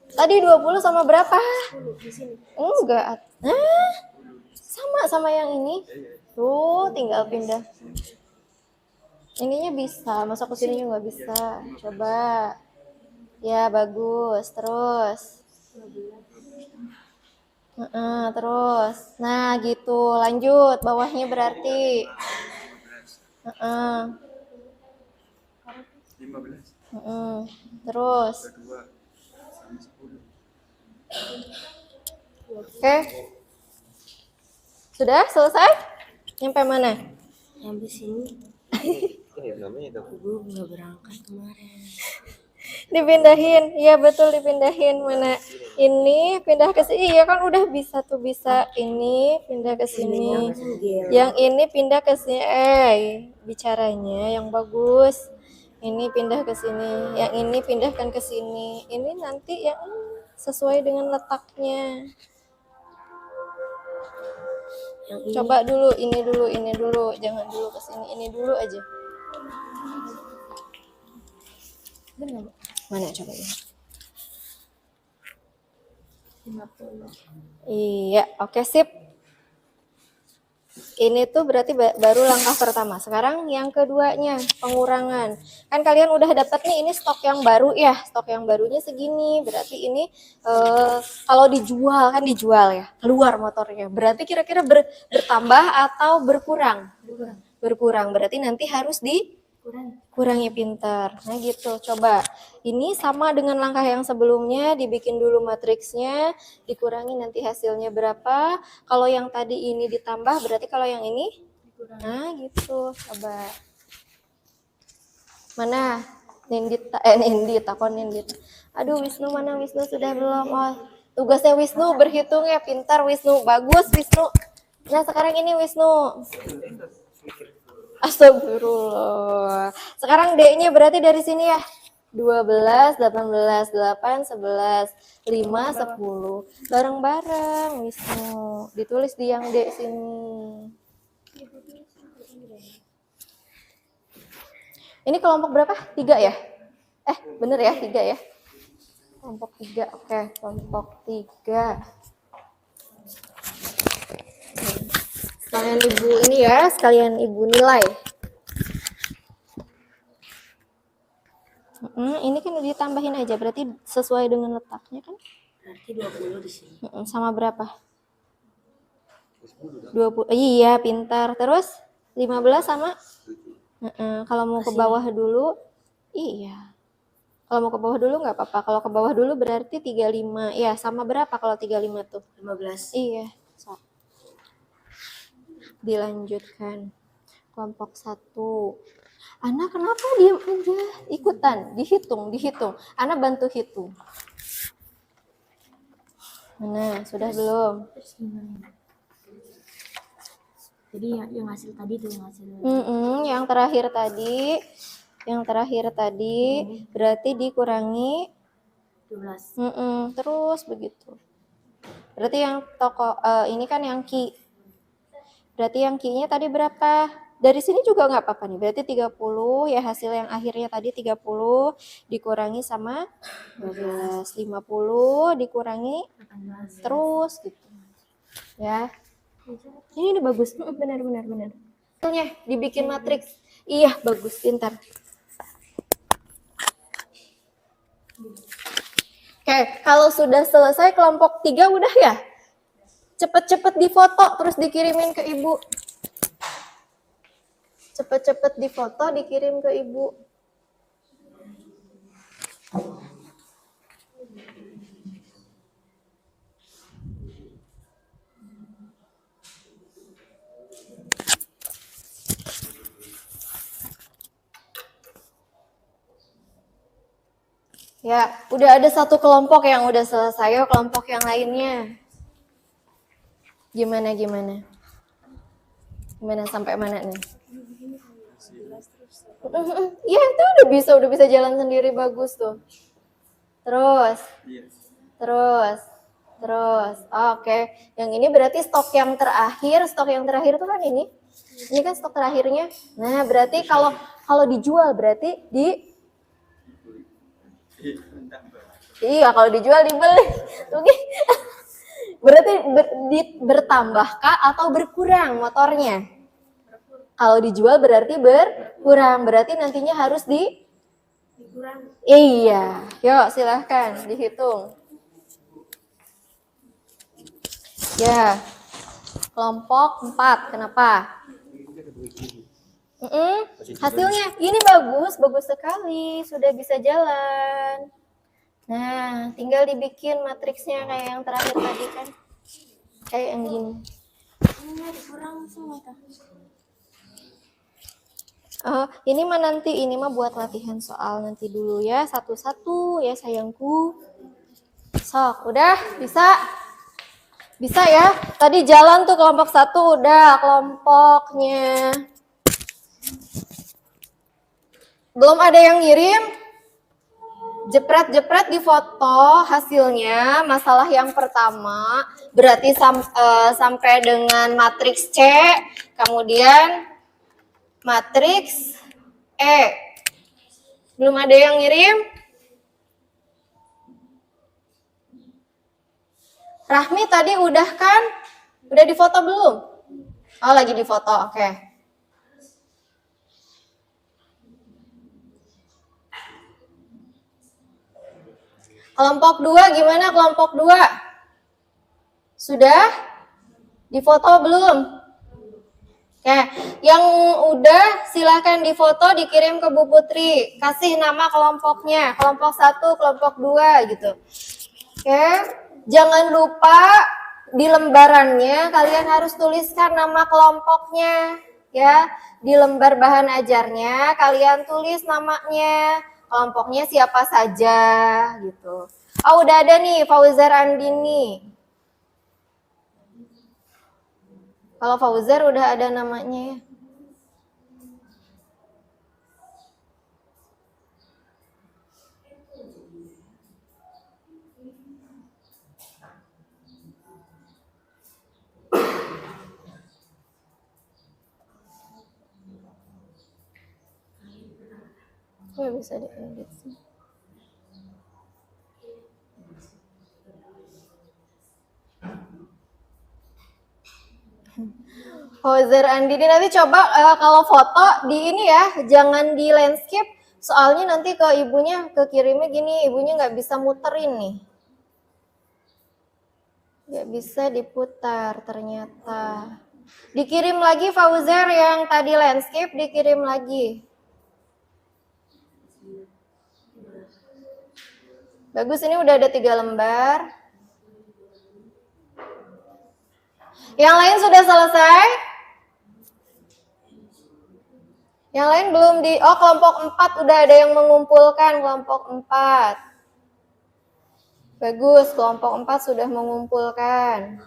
Tadi 20 sama berapa? Enggak. Sama yang ini. Tuh, tinggal pindah. Ininya bisa, masuk ke sini nggak bisa. Coba. Ya, bagus. Terus. Terus. Nah, gitu. Lanjut. Bawahnya berarti. 15. Terus. 2 sama 10. Oke. Sudah selesai? Nyampe mana? Sampai sini Ini namanya itu. gue nggak berangkat kemarin. Dipindahin. Iya betul dipindahin. Mana? Ini pindah ke sini. Iya kan udah bisa tuh bisa. Ini pindah ke sini. Yang ini pindah ke sini. Bicaranya yang bagus. Ini pindah ke sini. Yang ini pindahkan ke sini. Ini nanti yang sesuai dengan letaknya. Yang ini Coba dulu, ini dulu. Jangan dulu ke sini. Ini dulu aja. benar Mana coba ya? 50. Iya, oke sip. Ini tuh berarti baru langkah pertama. Sekarang yang keduanya, pengurangan. Kan kalian udah dapat nih, ini stok yang baru ya. Stok yang barunya segini. Berarti ini kalau dijual, kan dijual ya. Keluar motornya. Berarti kira-kira bertambah atau berkurang? Berkurang. Berarti nanti harus kurangi pintar. Nah gitu, coba. Ini sama dengan langkah yang sebelumnya, dibikin dulu matriksnya, dikurangi nanti hasilnya berapa. Kalau yang tadi ini ditambah, berarti kalau yang ini? Nah gitu, coba. Mana? Nindita, kok Nindita. Aduh Wisnu mana? Wisnu sudah belum? Oh, tugasnya Wisnu berhitung ya, pintar Wisnu. Bagus Wisnu. Nah sekarang ini Wisnu. Astagfirullah. Sekarang D-nya berarti dari sini ya. 12, 18, 8, 11, 5, 10. Bareng-bareng, Wisnu. Ditulis di yang D sini. Ini kelompok berapa? 3 ya? Bener ya? 3 ya? Kelompok 3. Oke, kelompok 3. Sekalian ibu ini ya, sekalian ibu nilai. Ini kan udah ditambahin aja, berarti sesuai dengan letaknya kan? Berarti 20 di sini. Sama berapa? 20. Iya, pintar. Terus 15 sama? Kalau mau ke bawah dulu, iya. Kalau mau ke bawah dulu nggak apa-apa. Kalau ke bawah dulu berarti 35. Ya, sama berapa kalau 35 tuh? 15. Iya. So. Dilanjutkan. Kelompok 1. Ana kenapa diam aja? Ikutan, dihitung. Ana bantu hitung. Mana, sudah belum? Terus gimana? Jadi yang hasil tadi tuh yang hasil. Yang terakhir tadi berarti dikurangi 12. Terus begitu. Berarti yang ini kan yang Ki. Berarti yang Ki-nya tadi berapa? Dari sini juga nggak apa-apa nih. Berarti 30 ya, hasil yang akhirnya tadi 30 dikurangi sama 12. 50 dikurangi 18. terus gitu. Ya. Ini bagus. Benar. Hasilnya dibikin matriks. Iya, bagus, pintar. Oke, kalau sudah selesai kelompok 3 udah ya? Cepet-cepet difoto terus dikirimin ke ibu. Cepet-cepet difoto dikirim ke ibu. Ya, udah ada satu kelompok yang udah selesai, ya kelompok yang lainnya. Gimana? Gimana sampai mana nih? Ya, itu udah bisa jalan sendiri, bagus tuh. Terus. Oke. Yang ini berarti stok yang terakhir tuh kan ini. Ini kan stok terakhirnya. Nah, berarti kalau dijual berarti Iya, kalau dijual dibeli. Oke. Berarti bertambahkah atau berkurang motornya? Kalau dijual berarti berkurang. Berarti nantinya harus Kurang. Iya. Yuk, silahkan dihitung. Ya. Kelompok 4. Kenapa? Hasilnya ini bagus sekali, sudah bisa jalan. Nah, tinggal dibikin matriksnya kayak yang terakhir tadi kan, kayak yang gini. Kurang semua tuh. Ini mah nanti, ini mah buat latihan soal nanti dulu ya, satu-satu ya sayangku. Sok, udah bisa ya. Tadi jalan tuh kelompok 1 udah kelompoknya. Belum ada yang ngirim? Jepret di foto hasilnya. Masalah yang pertama berarti sampai dengan matriks C, kemudian matriks E. Belum ada yang ngirim? Rahmi tadi udah kan? Udah difoto belum? Oh, lagi difoto, oke. Kelompok 2 gimana kelompok 2? Sudah? Difoto belum? Oke, yang udah silahkan difoto dikirim ke Bu Putri. Kasih nama kelompoknya, kelompok 1, kelompok 2 gitu. Oke, jangan lupa di lembarannya kalian harus tuliskan nama kelompoknya. Ya, di lembar bahan ajarnya kalian tulis namanya. Kelompoknya siapa saja gitu. Oh, udah ada nih Fauzar Andini. Kalau Fauzar udah ada namanya ya. Nggak bisa diedit sih. Hozer Andini nanti coba kalau foto di ini ya, jangan di landscape, soalnya nanti ke ibunya kekirimnya gini, ibunya nggak bisa muterin nih, nggak bisa diputar ternyata. Dikirim lagi Fauzer yang tadi landscape, dikirim lagi. Bagus, ini udah ada 3 lembar. Yang lain sudah selesai? Yang lain belum di... Oh, kelompok 4 udah ada yang mengumpulkan, kelompok 4. Bagus, kelompok 4 sudah mengumpulkan.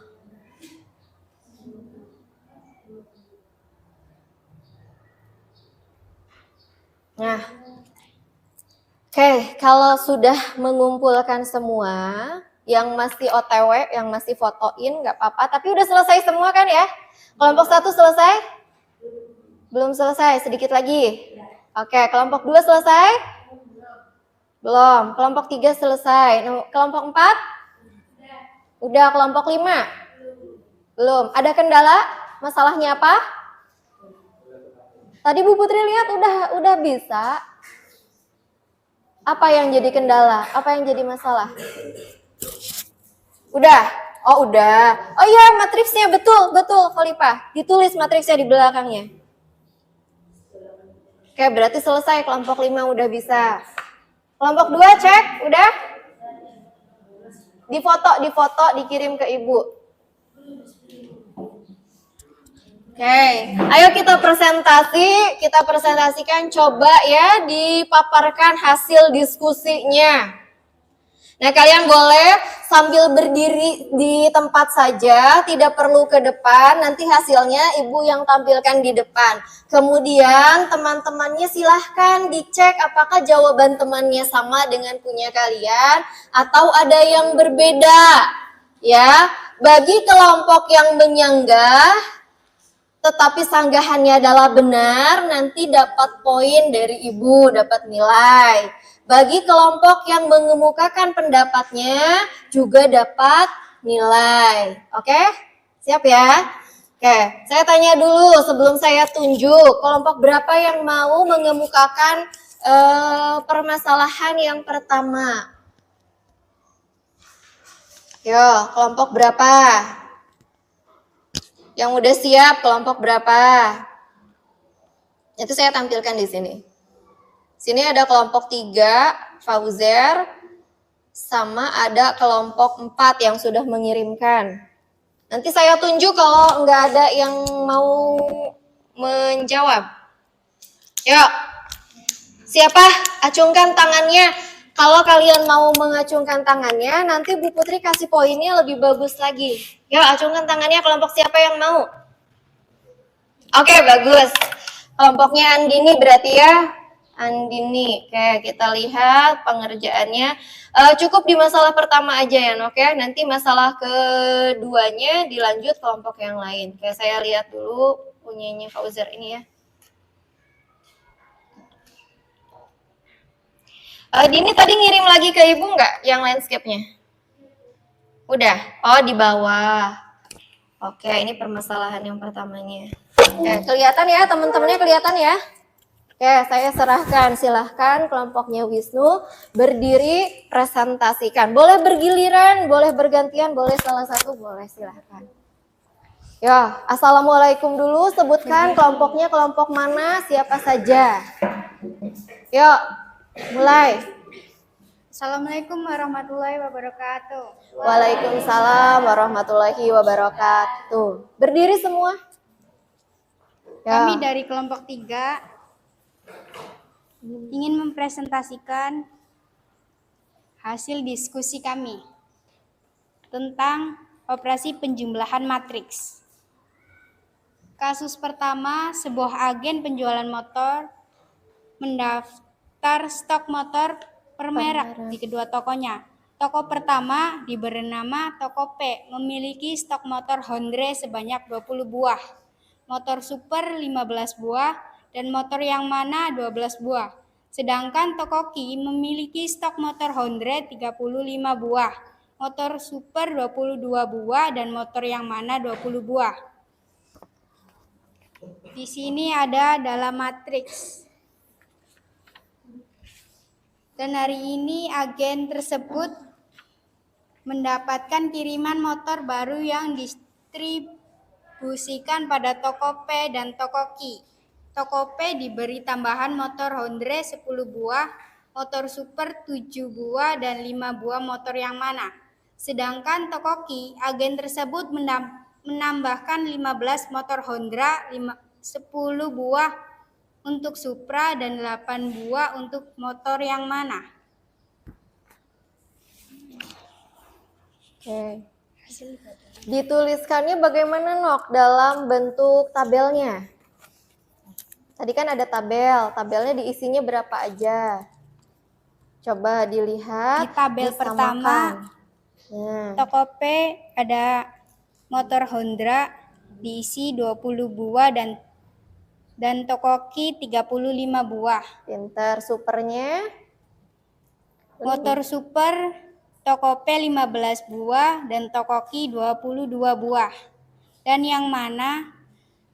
Nah, oke, kalau sudah mengumpulkan semua, yang masih OTW, yang masih fotoin nggak apa-apa, tapi udah selesai semua kan ya? Kelompok 1 selesai? Belum selesai, sedikit lagi. Oke, kelompok 2 selesai? Belum. Kelompok 3 selesai. Kelompok 4? Udah. Kelompok 5? Belum. Ada kendala? Masalahnya apa? Tadi Bu Putri lihat udah bisa. Apa yang jadi kendala? Apa yang jadi masalah? Udah. Oh, udah. Oh iya, matriksnya betul, Khalifah. Ditulis matriksnya di belakangnya. Oke, berarti selesai kelompok 5 udah bisa. Kelompok 2 cek, udah? Difoto, dikirim ke ibu. Oke, ayo kita presentasikan, coba ya dipaparkan hasil diskusinya. Nah, kalian boleh sambil berdiri di tempat saja, tidak perlu ke depan, nanti hasilnya ibu yang tampilkan di depan. Kemudian teman-temannya silahkan dicek apakah jawaban temannya sama dengan punya kalian, atau ada yang berbeda. Ya, bagi kelompok yang menyanggah, tetapi sanggahannya adalah benar, nanti dapat poin dari ibu, dapat nilai. Bagi kelompok yang mengemukakan pendapatnya juga dapat nilai. Oke? Siap ya? Oke, saya tanya dulu sebelum saya tunjuk, kelompok berapa yang mau mengemukakan permasalahan yang pertama? Yo, kelompok berapa? Yang udah siap, kelompok berapa? Itu saya tampilkan di sini. Sini ada kelompok 3, Fauzer, sama ada kelompok 4 yang sudah mengirimkan. Nanti saya tunjuk kalau nggak ada yang mau menjawab. Yuk, siapa? Acungkan tangannya. Kalau kalian mau mengacungkan tangannya, nanti Bu Putri kasih poinnya lebih bagus lagi. Yuk, acungkan tangannya, kelompok siapa yang mau? Oke, bagus. Kelompoknya Andini berarti ya. Andini. Oke, kita lihat pengerjaannya. Cukup di masalah pertama aja ya, oke? Nanti masalah keduanya dilanjut kelompok yang lain. Oke, saya lihat dulu punyanya Fauzer ini ya. Dini tadi ngirim lagi ke ibu nggak yang landscape-nya? Udah? Oh, di bawah. Oke, ini permasalahan yang pertamanya. Oke, kelihatan ya teman-temannya, kelihatan ya? Oke, saya serahkan, silahkan kelompoknya Wisnu berdiri presentasikan. Boleh bergiliran, boleh bergantian, boleh salah satu, boleh silahkan. Ya, assalamualaikum dulu, sebutkan kelompoknya kelompok mana, siapa saja. Yuk, mulai. Assalamualaikum warahmatullahi wabarakatuh. Waalaikumsalam warahmatullahi wabarakatuh. Berdiri semua. Ya. Kami dari kelompok 3 ingin mempresentasikan hasil diskusi kami tentang operasi penjumlahan matriks. Kasus pertama, sebuah agen penjualan motor mendaftar stok motor per merek di kedua tokonya. Toko pertama diberi nama Toko P, memiliki stok motor Honda sebanyak 20 buah, motor super 15 buah, dan motor yang mana 12 buah. Sedangkan Tokoki memiliki stok motor Honda 35 buah, motor super 22 buah, dan motor yang mana 20 buah. Di sini ada dalam matriks. Dan hari ini agen tersebut mendapatkan kiriman motor baru yang distribusikan pada Toko P dan Tokoki. Toko P diberi tambahan motor Honda 10 buah, motor super 7 buah, dan 5 buah motor yang mana. Sedangkan Tokoki, agen tersebut menambahkan 15 motor Honda, 10 buah untuk Supra, dan 8 buah untuk motor yang mana. Oke. Dituliskannya bagaimana, Nok, dalam bentuk tabelnya? Tadi kan ada tabel, tabelnya diisinya berapa aja? Coba dilihat. Di tabel disamakan. pertama, Nah, Toko P ada motor Honda diisi 20 buah dan Tokoki 35 buah. pinter. Supernya Motor super Toko P 15 buah dan Tokoki 22 buah. Dan yang mana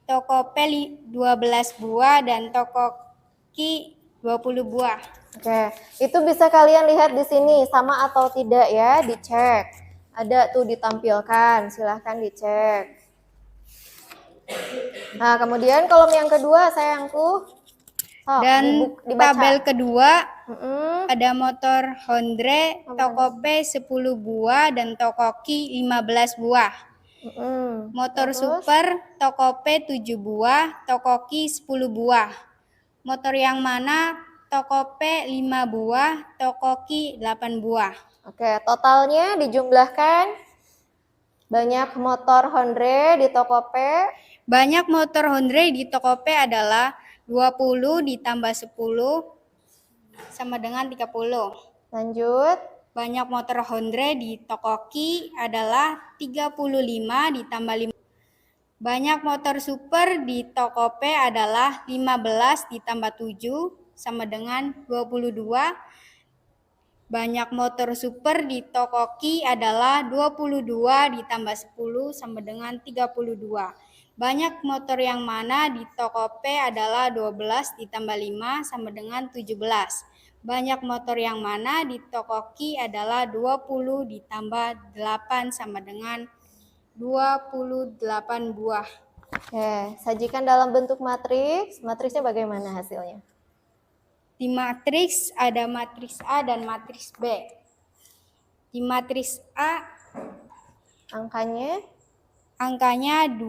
Toko P 12 buah dan Tokoki 20 buah. Oke, itu bisa kalian lihat di sini sama atau tidak ya, dicek. Ada tuh ditampilkan, silahkan dicek. Nah, kemudian kolom yang kedua sayangku. Oh, Dan dibaca. tabel kedua Mm-mm. ada motor Honda Toko P 10 buah dan Tokoki 15 buah. Mm-mm. Motor Terus? super Toko P 7 buah, Tokoki 10 buah. Motor yang mana Toko P 5 buah, Tokoki 8 buah. Oke, totalnya dijumlahkan banyak motor Honda di Toko P. Banyak motor Honda di Toko P adalah 20 ditambah 10 sama dengan 30. Lanjut. Banyak motor Honda di Tokoki adalah 35 ditambah 5. Banyak motor super di Toko P adalah 15 ditambah 7 sama dengan 22. Banyak motor super di Tokoki adalah 22 ditambah 10 sama dengan 32. Banyak motor yang mana di Toko P adalah 12 ditambah 5 sama dengan 17. Banyak motor yang mana di Tokoki adalah 20 ditambah 8 sama dengan 28 buah. Oke, sajikan dalam bentuk matriks. Matriksnya bagaimana hasilnya? Di matriks ada matriks A dan matriks B. Di matriks A angkanya 20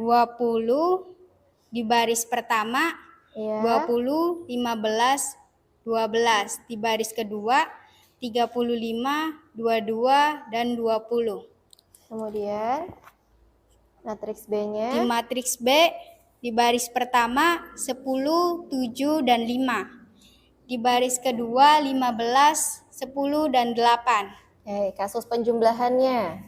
di baris pertama, Ya. 20, 15, 12. Di baris kedua 35, 22, dan 20. Kemudian matriks Di B-nya. matriks B di baris pertama 10, 7, dan 5. Di baris kedua 15, 10, dan 8. Oke, kasus penjumlahannya.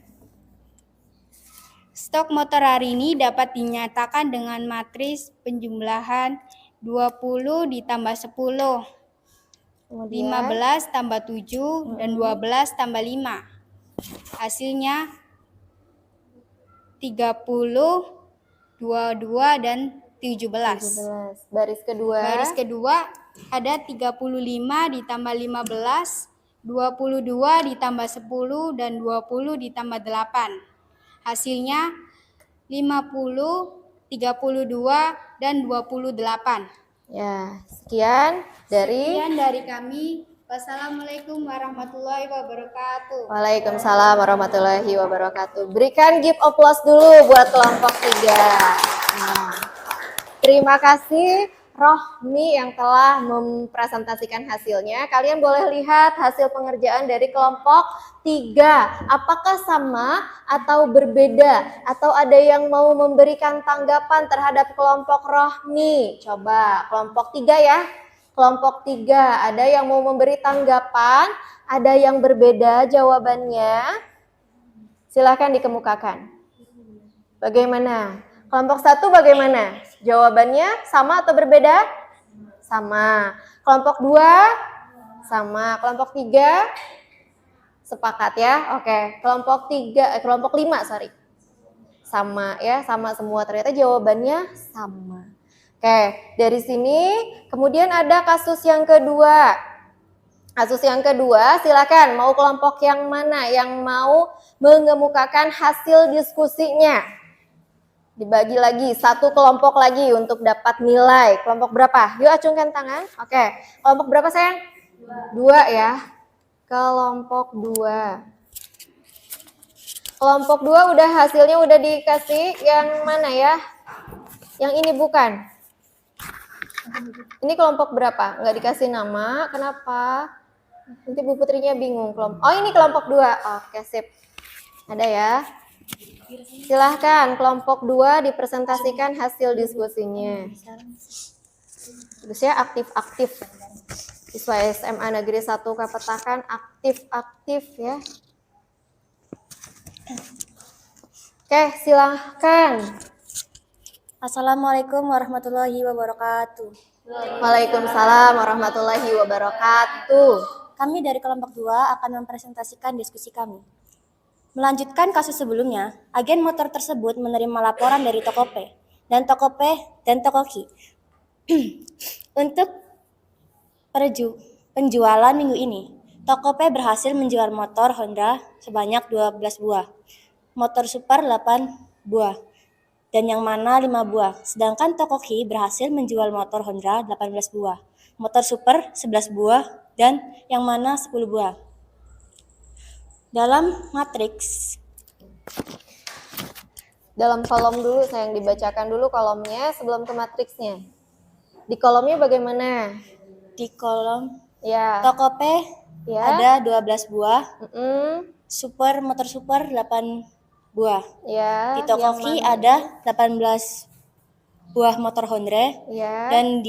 Stok motor hari ini dapat dinyatakan dengan matriks penjumlahan 20 ditambah 10, Kemudian 15 tambah 7, dan 12 tambah 5. Hasilnya 30, 22, dan 17. 17. Baris kedua. Baris kedua ada 35 ditambah 15, 22 ditambah 10, dan 20 ditambah 8. Hasilnya 50, 32, dan 28. Ya, sekian dari Sekian dari kami. Wassalamualaikum warahmatullahi wabarakatuh. Waalaikumsalam warahmatullahi wabarakatuh. Berikan give applause dulu buat kelompok 3. Nah, terima kasih Rohmi yang telah mempresentasikan hasilnya. Kalian boleh lihat hasil pengerjaan dari kelompok 3. Apakah sama atau berbeda? Atau ada yang mau memberikan tanggapan terhadap kelompok Rohmi? Coba kelompok 3 ya. Kelompok 3, ada yang mau memberi tanggapan? Ada yang berbeda jawabannya? Silahkan dikemukakan. Bagaimana? Kelompok 1 bagaimana? Jawabannya sama atau berbeda? Sama. Kelompok 2? Sama. Kelompok 3? Sepakat ya? Oke. Kelompok 5, sorry. Sama ya, sama semua. Ternyata jawabannya sama. Oke, dari sini kemudian ada kasus yang kedua. Kasus yang kedua, silakan mau kelompok yang mana yang mau mengemukakan hasil diskusinya. Dibagi lagi, satu kelompok lagi untuk dapat nilai. Kelompok berapa? Yuk acungkan tangan. Oke, kelompok berapa sayang? 2 ya. Kelompok 2. Kelompok 2 udah hasilnya udah dikasih yang mana ya? Yang ini bukan? Ini kelompok berapa? Nggak dikasih nama, kenapa? Nanti Bu Putrinya bingung. Oh ini kelompok 2, oke sip. Ada ya? Silahkan kelompok 2 dipresentasikan hasil diskusinya. Terus ya aktif-aktif. Siswa SMA Negeri 1 Kapetakan aktif-aktif ya. Oke, silahkan. Assalamualaikum warahmatullahi wabarakatuh. Waalaikumsalam warahmatullahi wabarakatuh. Kami dari kelompok 2 akan mempresentasikan diskusi kami. Melanjutkan kasus sebelumnya, agen motor tersebut menerima laporan dari toko P dan toko Q untuk penjualan minggu ini. Toko P berhasil menjual motor Honda sebanyak 12 buah, motor Super 8 buah, dan yang mana 5 buah. Sedangkan toko Q berhasil menjual motor Honda 18 buah, motor Super 11 buah, dan yang mana 10 buah. Dalam matriks, Dalam kolom dulu, sayang dibacakan dulu kolomnya sebelum ke matriksnya. Di kolomnya bagaimana? di kolom Ya. toko P Ya. ada 12 buah, motor Super 8 buah. Ya. Di toko yang Q mana? ada 18 buah motor Honda Ya. dan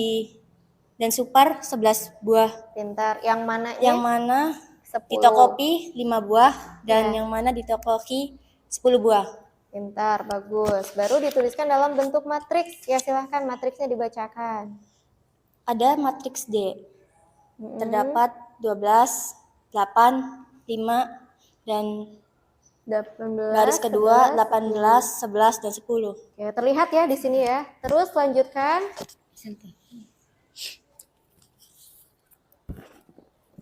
Super 11 buah. Pintar. Yang mana? Yang mana 10. di toko P 5 buah dan Ya. yang mana di toko Q 10 buah. Pintar, bagus. Baru dituliskan dalam bentuk matriks. Ya silahkan matriksnya dibacakan. Ada matriks D. Terdapat 12, 8, 5, dan 18, baris kedua 11, 18, 11, dan 10. Oke, terlihat ya di sini ya. Terus lanjutkan.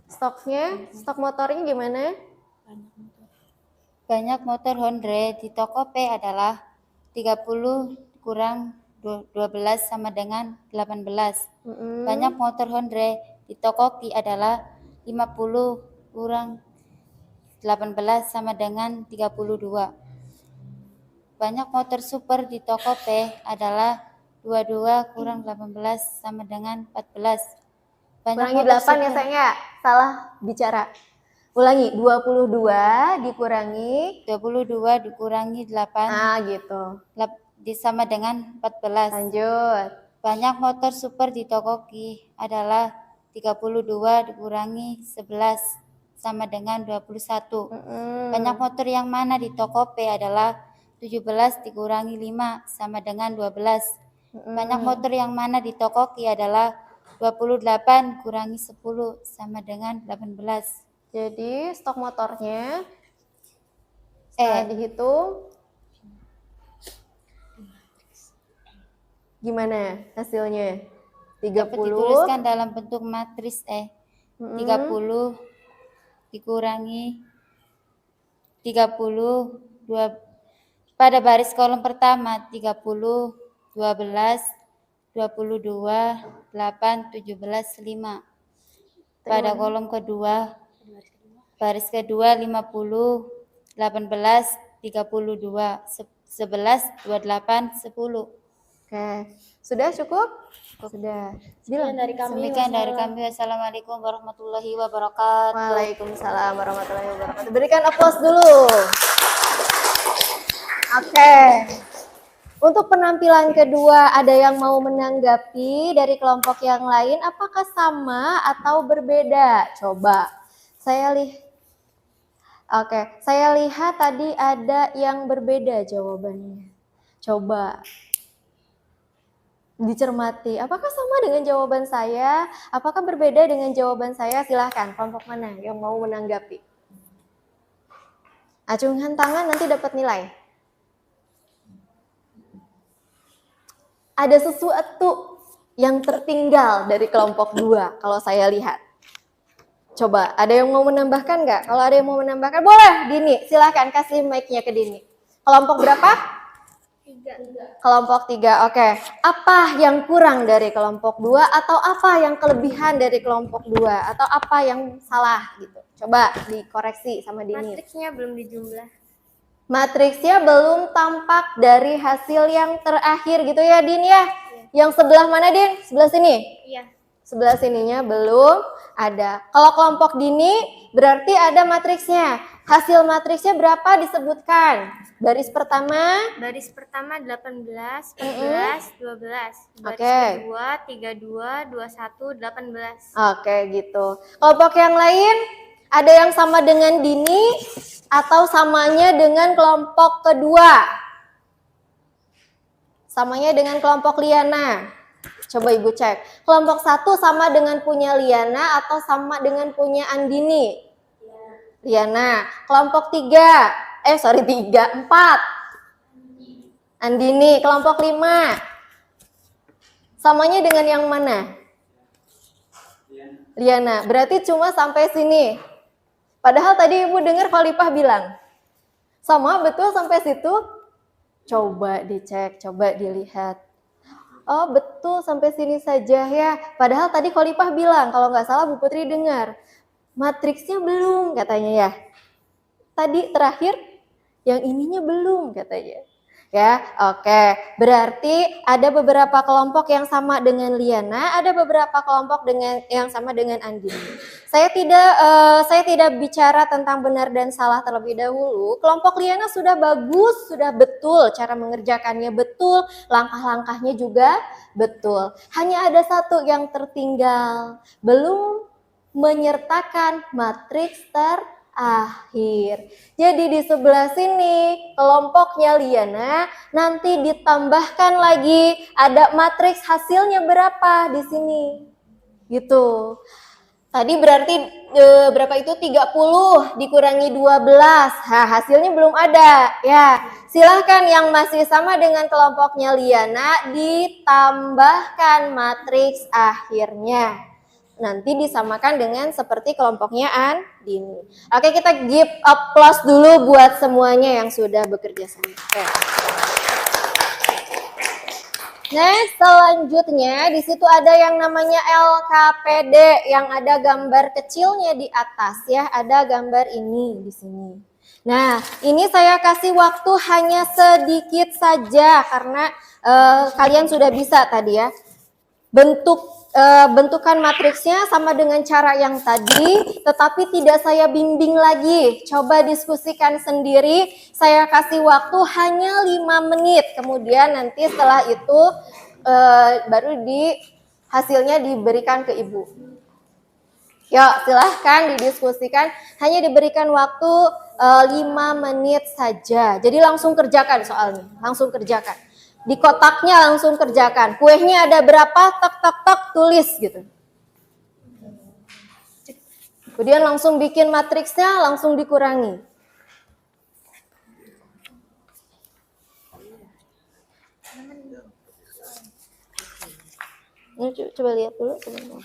Stoknya, stok motornya gimana? Banyak motor Honda di toko P adalah 30 kurang 12 sama dengan 18. Banyak motor Honda di toko Q adalah 50 kurang 18 sama dengan 32. Banyak motor Super di toko P adalah 22 kurang 18 sama dengan 14. Kurangi 8 ya sayang ya, salah bicara. Ulangi, 22 dikurangi 8. Nah gitu. Sama dengan 14. Lanjut. Banyak motor Super di toko Q adalah 32 dikurangi 11 sama dengan 21. Banyak motor yang mana di toko P adalah 17 dikurangi 5 sama dengan 12. Banyak motor yang mana di toko Q adalah 28 kurangi 10 sama dengan 18. Jadi stok motornya setelah dihitung gimana hasilnya? 30 dapat dituliskan dalam bentuk matriks 30 dikurangi 30 pada baris kolom pertama 30 12 22 8 17 5. Pada kolom kedua baris kedua 50 18 32 11 28 10. Oke, sudah cukup? Sudah. Sekian dari kami. Demikian dari kami. Wassalamualaikum warahmatullahi wabarakatuh. Waalaikumsalam warahmatullahi wabarakatuh. Berikan aplaus dulu. Oke. Untuk penampilan kedua, ada yang mau menanggapi dari kelompok yang lain? Apakah sama atau berbeda? Coba. Saya lihat tadi ada yang berbeda jawabannya. Coba. Dicermati. Apakah sama dengan jawaban saya? Apakah berbeda dengan jawaban saya? Silahkan, kelompok mana yang mau menanggapi? Acungkan tangan, nanti dapat nilai. Ada sesuatu yang tertinggal dari kelompok 2 kalau saya lihat. Coba, ada yang mau menambahkan nggak? Kalau ada yang mau menambahkan, boleh Dini, silahkan kasih mic-nya ke Dini. Kelompok berapa? 3. Kelompok 3, oke. Apa yang kurang dari kelompok 2 atau apa yang kelebihan dari kelompok 2 atau apa yang salah gitu? Coba dikoreksi sama Dini. Matriksnya belum dijumlah. Matriksnya belum tampak dari hasil yang terakhir gitu ya Din ya? Yang sebelah mana Din? Sebelah sini? Iya. Sebelah sininya belum ada. Kalau kelompok Dini berarti ada matriksnya. Hasil matriksnya berapa disebutkan? Baris pertama? Baris pertama 18, 14, 12. Baris Oke. kedua 32, 21, 18. Oke gitu. Kelompok yang lain ada yang sama dengan Dini atau samanya dengan kelompok kedua? Samanya dengan kelompok Liana. Coba Ibu cek. Kelompok 1 sama dengan punya Liana atau sama dengan punya Andini? Liana. Kelompok 4. Andini. Kelompok 5. Samanya dengan yang mana? Liana. Berarti cuma sampai sini. Padahal tadi Ibu dengar Khalifah bilang, sama betul sampai situ? Coba dicek, coba dilihat. Oh betul sampai sini saja ya. Padahal tadi Khalifah bilang, kalau nggak salah Bu Putri dengar, matriksnya belum katanya ya. Tadi terakhir yang ininya belum katanya. Ya, oke. Berarti ada beberapa kelompok yang sama dengan Liana, ada beberapa kelompok dengan yang sama dengan Andini. Saya tidak bicara tentang benar dan salah terlebih dahulu. Kelompok Liana sudah bagus, sudah betul cara mengerjakannya betul, langkah-langkahnya juga betul. Hanya ada satu yang tertinggal, belum menyertakan matriks terakhir. Jadi di sebelah sini kelompoknya Liana nanti ditambahkan lagi ada matriks hasilnya berapa di sini. Gitu. Tadi berarti berapa itu 30 dikurangi 12. Nah, hasilnya belum ada. Ya, silahkan yang masih sama dengan kelompoknya Liana ditambahkan matriks akhirnya. Nanti disamakan dengan seperti kelompoknya Andini. Oke, kita give applause dulu buat semuanya yang sudah bekerja sama. Oke. Nah, selanjutnya di situ ada yang namanya LKPD yang ada gambar kecilnya di atas ya, ada gambar ini di sini. Nah, ini saya kasih waktu hanya sedikit saja karena kalian sudah bisa tadi ya. Bentukan matriksnya sama dengan cara yang tadi, tetapi tidak saya bimbing lagi. Coba diskusikan sendiri. Saya kasih waktu hanya 5 menit. Kemudian nanti setelah itu baru hasilnya diberikan ke Ibu. Yuk, silahkan didiskusikan. Hanya diberikan waktu 5 menit saja. Jadi langsung kerjakan soalnya. Langsung kerjakan. Di kotaknya langsung kerjakan. Kuehnya ada berapa? Tak tulis gitu. Kemudian langsung bikin matriksnya, langsung dikurangi. Ini coba lihat dulu sebentar.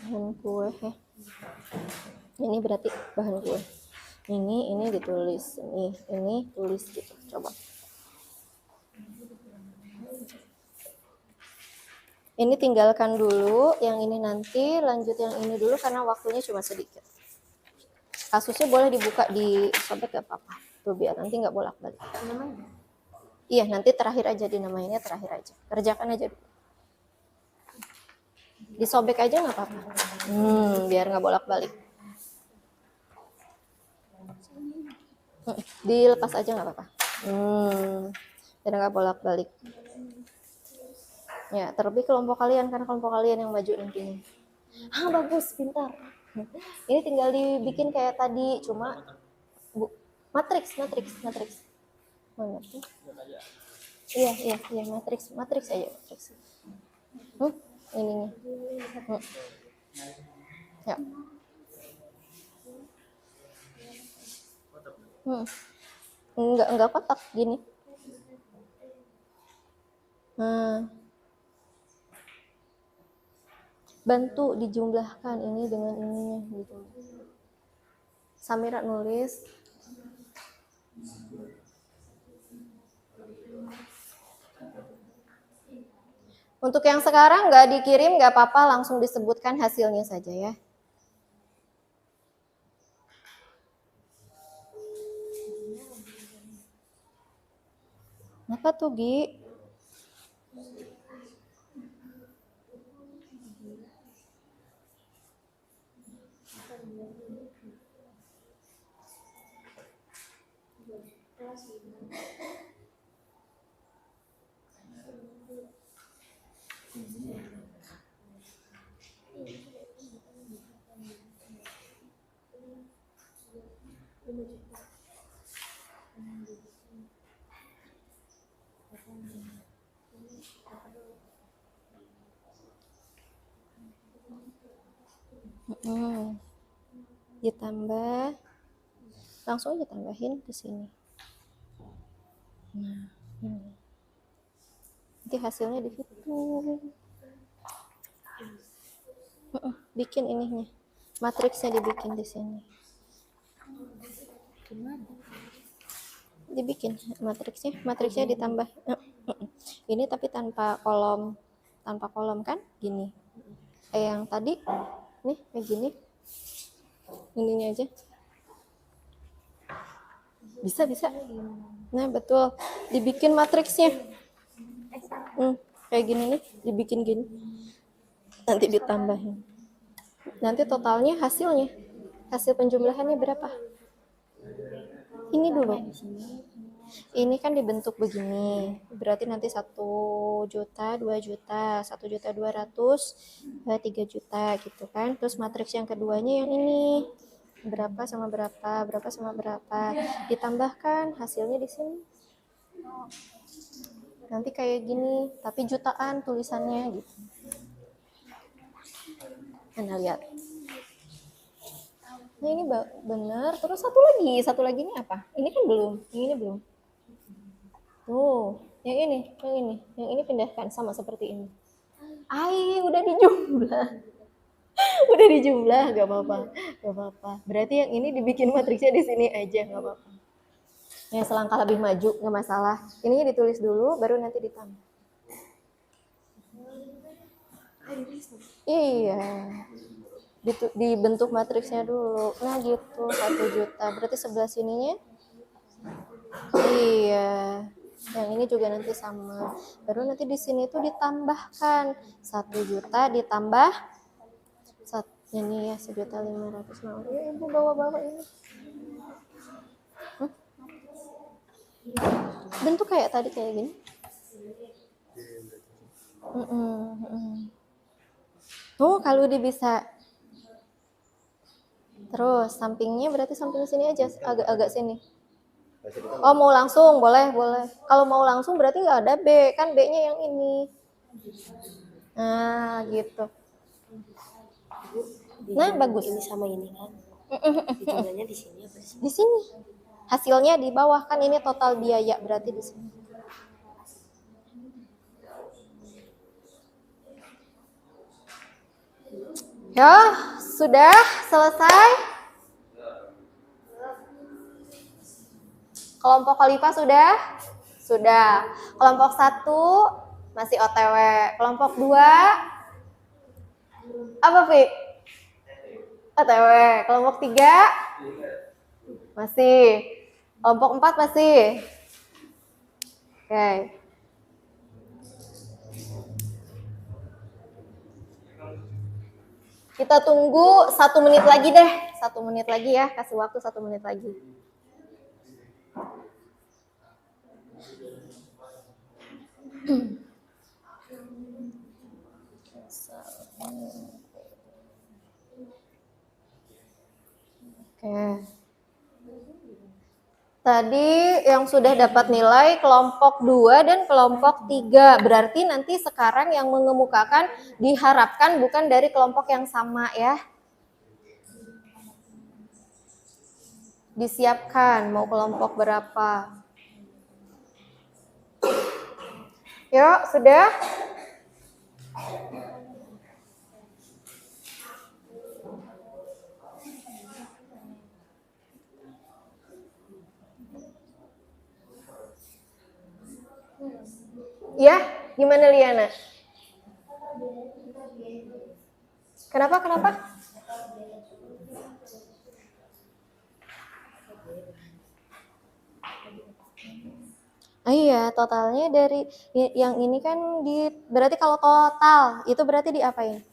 Bahan kue ya. Ini berarti bahan kue. Ini ditulis, ini tulis gitu. Coba. Ini tinggalkan dulu, yang ini nanti, lanjut yang ini dulu karena waktunya cuma sedikit. Kasusnya boleh dibuka di sobek gak apa-apa. Tuh biar nanti nggak bolak-balik. Iya, nanti terakhir aja dinamainnya terakhir aja. Kerjakan aja dulu. Disobek aja nggak apa-apa. Biar nggak bolak-balik. Dilepas aja nggak apa-apa. Biar nggak bolak-balik. Ya, terlebih kelompok kalian karena kelompok kalian yang maju nantinya. Bagus, pintar. Ini tinggal dibikin kayak tadi, cuma matriks. Mana tuh? Iya, matriks aja, matriks. Ini nih. Ya. Enggak kotak gini. Bantu dijumlahkan ini dengan ininya gitu. Samira nulis. Untuk yang sekarang nggak dikirim nggak apa-apa, langsung disebutkan hasilnya saja ya. Apa tuh, Gi? Ditambah, langsung aja tambahin ke sini. Nah, ini. Nanti hasilnya di situ. Bikin ininya, matriksnya dibikin di sini. Dibikin matriksnya ditambah. Ini tapi tanpa kolom kan, gini. Yang tadi, nih kayak gini. Ininya aja. Bisa. Nah, betul. Dibikin matriksnya. Kayak gini nih, dibikin gini. Nanti ditambahin. Nanti totalnya hasil penjumlahannya berapa? Ini dulu. Ini kan dibentuk begini. Berarti nanti 1 juta, 2 juta, 1.200.000, 3 juta gitu kan. Terus matriks yang keduanya yang ini. Berapa sama berapa, berapa sama berapa. Ditambahkan hasilnya di sini. Nanti kayak gini, tapi jutaan tulisannya gitu. Anda lihat. Nah, ini benar. Terus satu lagi ini apa? Ini kan belum, yang ini belum. Tuh, yang ini pindahkan sama seperti ini. Udah dijumlah. Gak apa-apa. Berarti yang ini dibikin matriksnya di sini aja, gak apa-apa. Yang selangkah lebih maju, gak masalah. Ininya ditulis dulu, baru nanti ditambah. Iya. Dibentuk matriksnya dulu. Nah gitu, 1 juta. Berarti sebelah sininya. Iya. Yang ini juga nanti sama. Baru nanti di sini tuh ditambahkan 1 juta ditambah ini ya 1.500.000. Ya ibu bawa ini. Bentuk kayak tadi kayak gini. Tuh kalau dia bisa. Terus sampingnya berarti samping sini aja, agak sini. Oh mau langsung boleh. Kalau mau langsung berarti nggak ada B, kan B-nya yang ini. Nah gitu. Nah bagus. Ini sama ini kan. Jumlahnya di sini apa di sini? Di sini. Hasilnya di bawah kan, ini total biaya berarti di sini. Ya, sudah selesai. Kelompok khalifah sudah? Sudah. Kelompok 1 masih OTW. Kelompok 2 apa, Fi? OTW. Kelompok 3 masih. Kelompok 4 masih. Oke. Kita tunggu 1 menit lagi deh. 1 menit lagi ya. Kasih waktu 1 menit lagi. Oke. Tadi yang sudah dapat nilai kelompok 2 dan kelompok 3. Berarti nanti sekarang yang mengemukakan diharapkan bukan dari kelompok yang sama ya. Disiapkan mau kelompok berapa. Yuk, sudah? Ya, gimana Liana? Kenapa? Iya, totalnya dari yang ini kan berarti kalau total itu berarti diapain?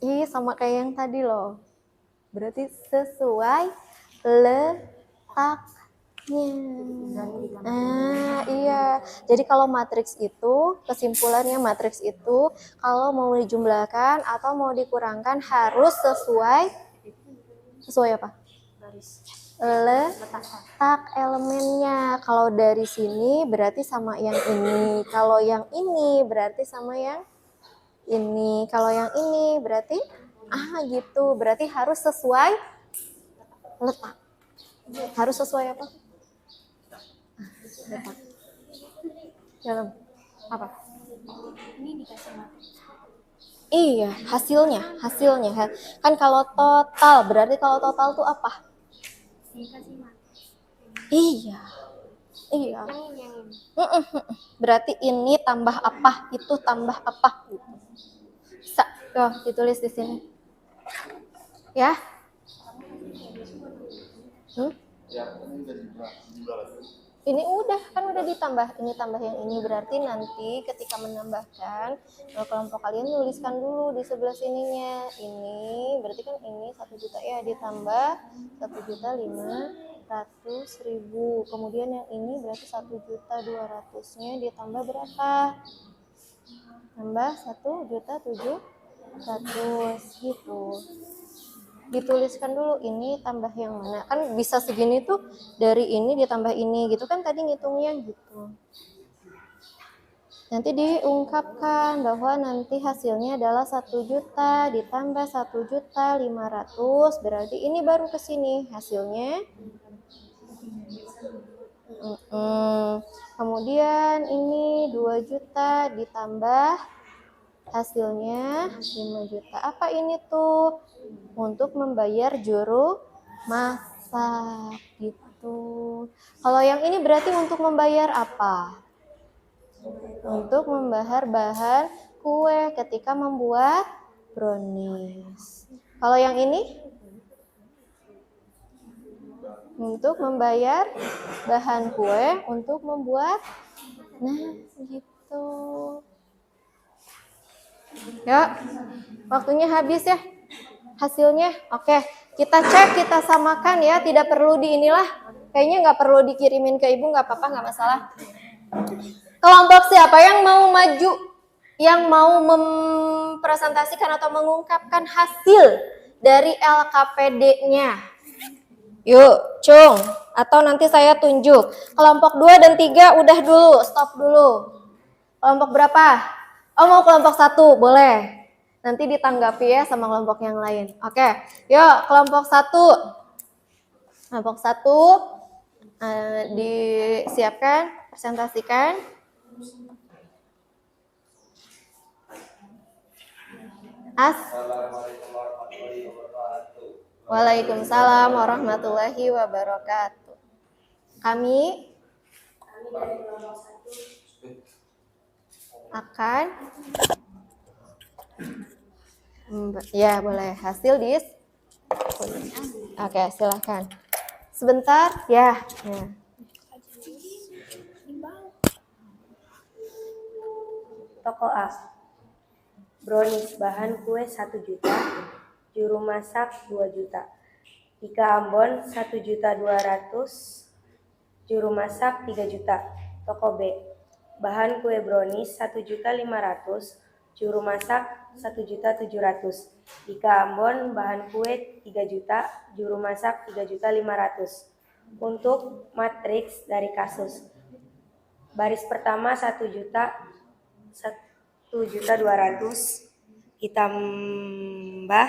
Iya, sama kayak yang tadi loh. Berarti sesuai letaknya. Iya. Jadi kalau matriks itu, kesimpulannya matriks itu kalau mau dijumlahkan atau mau dikurangkan harus sesuai apa? Letak elemennya. Kalau dari sini berarti sama yang ini. Kalau yang ini berarti sama yang ini. Kalau yang ini berarti gitu. Berarti harus sesuai letak. Harus sesuai apa? Letak. Dalam apa? Ini dikasih matriks. Iya, hasilnya. Kan kalau total, berarti kalau total tuh apa? Dikasih matriks. Iya. Berarti ini tambah apa, itu tambah apa gitu. Bisa, ditulis di sini. Ya. Ini udah ditambah, ini tambah yang ini, berarti nanti ketika menambahkan kelompok kalian tuliskan dulu di sebelah sininya. Ini berarti kan ini 1 juta ya, ditambah 1.500.000. Kemudian yang ini berarti 1.200.000-nya ditambah berapa? Tambah 1.700.000 gitu. Dituliskan dulu ini tambah yang mana, kan bisa segini tuh dari ini ditambah ini gitu kan tadi ngitungnya gitu. Nanti diungkapkan bahwa nanti hasilnya adalah 1 juta ditambah 1.500.000, berarti ini baru ke sini hasilnya. Kemudian ini 2 juta ditambah hasilnya 5 juta. Apa ini tuh? Untuk membayar juru masak gitu. Kalau yang ini berarti untuk membayar apa? Untuk membayar bahan kue ketika membuat brownies. Kalau yang ini? Untuk membayar bahan kue untuk membuat, gitu. Ya, waktunya habis ya. Hasilnya, oke. Kita cek, kita samakan ya. Tidak perlu di inilah. Kayaknya nggak perlu dikirimin ke ibu, nggak apa-apa, nggak masalah. Kelompok siapa yang mau maju? Yang mau mempresentasikan atau mengungkapkan hasil dari LKPD-nya? Yuk, cung. Atau nanti saya tunjuk. Kelompok 2 dan 3 udah dulu, stop dulu. Kelompok berapa? Oh, mau kelompok 1, boleh. Nanti ditanggapi ya sama kelompok yang lain. Oke, yuk kelompok 1. Kelompok 1 disiapkan, presentasikan. Waalaikumsalam warahmatullahi wabarakatuh. Kami akan ya boleh hasil oke, silahkan sebentar ya. Toko A, brownies bahan kue 1 juta, juru masak 2 juta. Ika Ambon 1.200.000, juru masak 3 juta. Toko B, bahan kue brownies 1.500.000, juru masak 1.700.000. Dika Ambon, bahan kue 3 juta, juru masak 3.500.000. Untuk matriks dari kasus, baris pertama 1.200.000 ditambah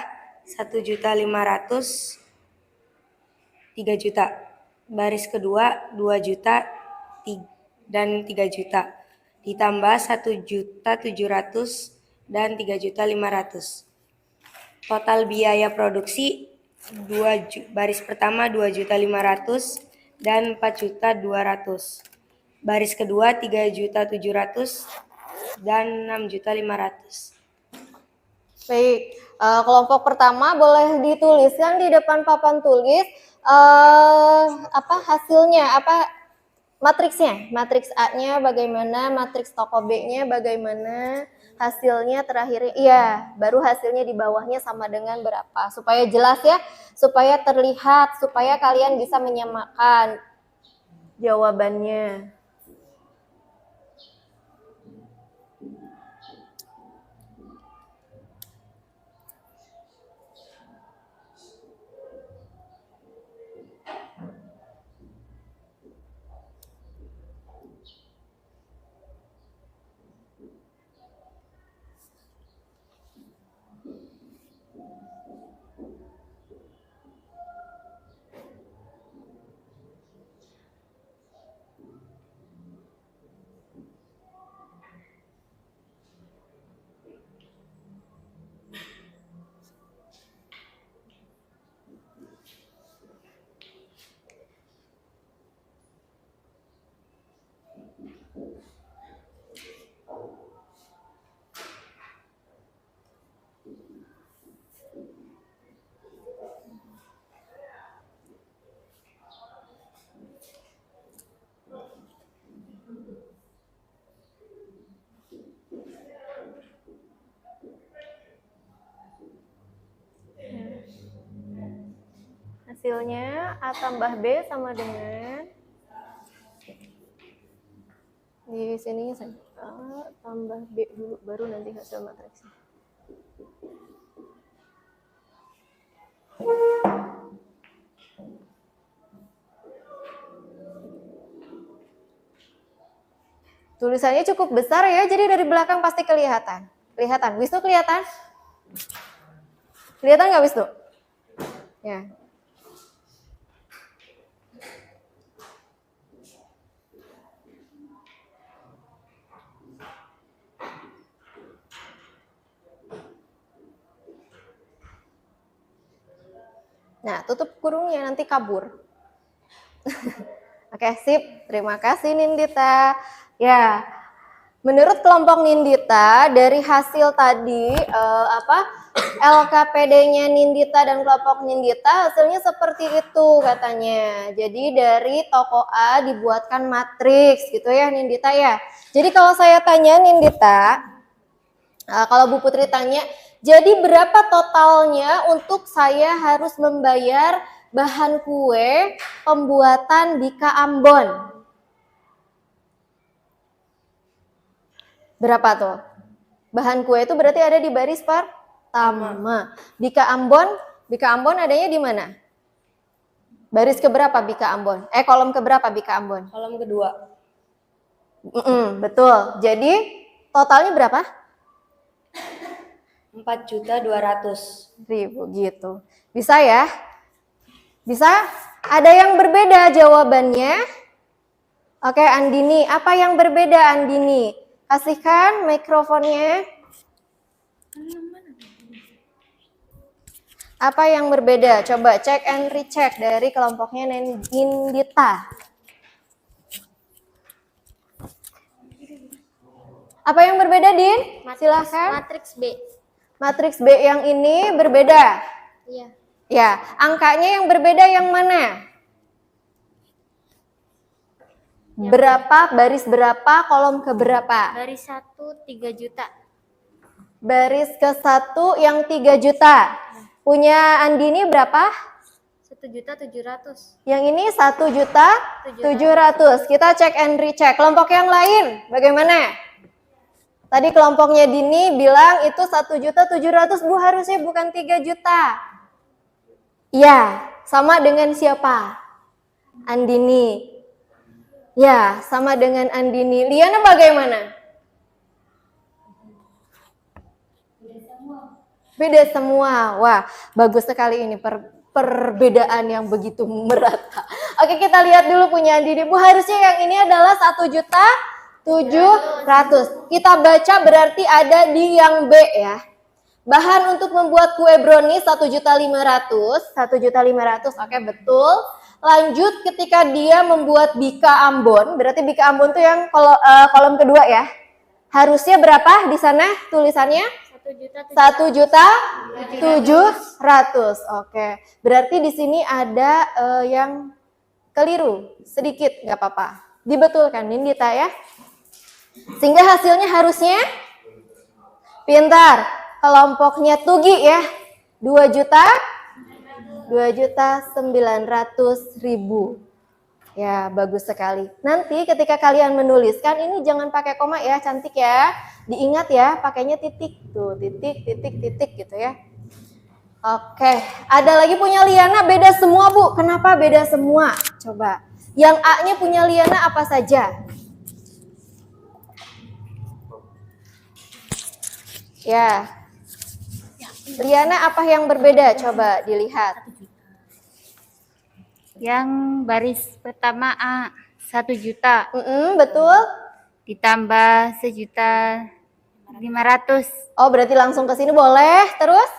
1.500.000 3 juta. Baris kedua 2 juta dan 3 juta ditambah 1.700.000 dan 3.500.000. Total biaya produksi baris pertama 2.500.000 dan 4.200.000. Baris kedua 3.700.000 dan 6.500.000. Baik, kelompok pertama boleh dituliskan di depan papan tulis hasilnya, matriksnya, matriks A-nya bagaimana, matriks toko B-nya bagaimana, hasilnya terakhir, iya, baru hasilnya di bawahnya sama dengan berapa, supaya jelas ya, supaya terlihat, supaya kalian bisa menyamakan jawabannya. Hasilnya A tambah B sama dengan, di sini saya A tambah B dulu, baru nanti hasil matriksnya. Tulisannya cukup besar ya, jadi dari belakang pasti kelihatan. Kelihatan, Wisnu kelihatan? Kelihatan nggak Wisnu? Ya. Nah, tutup kurungnya, nanti kabur. Oke, sip. Terima kasih Nindita. Ya, menurut kelompok Nindita, dari hasil tadi, LKPD-nya Nindita dan kelompok Nindita, hasilnya seperti itu katanya. Jadi dari toko A dibuatkan matriks, gitu ya Nindita ya. Jadi kalau saya tanya Nindita, kalau Bu Putri tanya, jadi berapa totalnya untuk saya harus membayar bahan kue pembuatan Dika Ambon? Berapa tuh? Bahan kue itu berarti ada di baris pertama. Dika Ambon adanya di mana? Baris keberapa Bika Ambon? Kolom keberapa Bika Ambon? Kolom kedua. Betul. Jadi totalnya berapa? 4.200.000 gitu. Bisa ya? Bisa? Ada yang berbeda jawabannya? Oke, Andini, apa yang berbeda Andini? Kasihkan mikrofonnya. Apa yang berbeda? Coba cek and recheck dari kelompoknya Nindita. Apa yang berbeda, Din? Silahkan. Matriks B. Matriks B yang ini berbeda? Iya. Ya, angkanya yang berbeda yang mana? Berapa, baris berapa, kolom ke berapa? Baris 1 3 juta. Baris ke 1 yang 3 juta. Punya Andini berapa? 1.700.000. Yang ini 1.700.000. Kita cek and recheck. Kelompok yang lain bagaimana? Tadi kelompoknya Dini bilang itu 1.700.000 Bu, harusnya bukan 3 juta. Ya, sama dengan siapa? Andini. Ya, sama dengan Andini. Liana bagaimana? Beda semua. Wah, bagus sekali ini perbedaan yang begitu merata. Oke, kita lihat dulu punya Andini. Bu, harusnya yang ini adalah 1.700.000. Kita baca berarti ada di yang B ya. Bahan untuk membuat kue brownies 1.500.000. 1.500.000, oke betul. Lanjut ketika dia membuat bika Ambon, berarti bika Ambon itu yang kolom kedua ya. Harusnya berapa di sana tulisannya? 1.700.000. Oke. Berarti di sini ada yang keliru sedikit, nggak apa-apa. Dibetulkan Nindita ya. Sehingga hasilnya harusnya pintar. Kelompoknya Tugi ya. 2.900.000. Ya, bagus sekali. Nanti ketika kalian menuliskan ini jangan pakai koma ya, cantik ya. Diingat ya, pakainya titik tuh, titik gitu ya. Oke, ada lagi punya Liana beda semua Bu. Kenapa beda semua? Coba. Yang A-nya punya Liana apa saja? Ya. Liana apa yang berbeda? Coba dilihat. Yang baris pertama A 1 juta. Betul. Ditambah 1.500.000. Oh, berarti langsung ke sini boleh. Terus?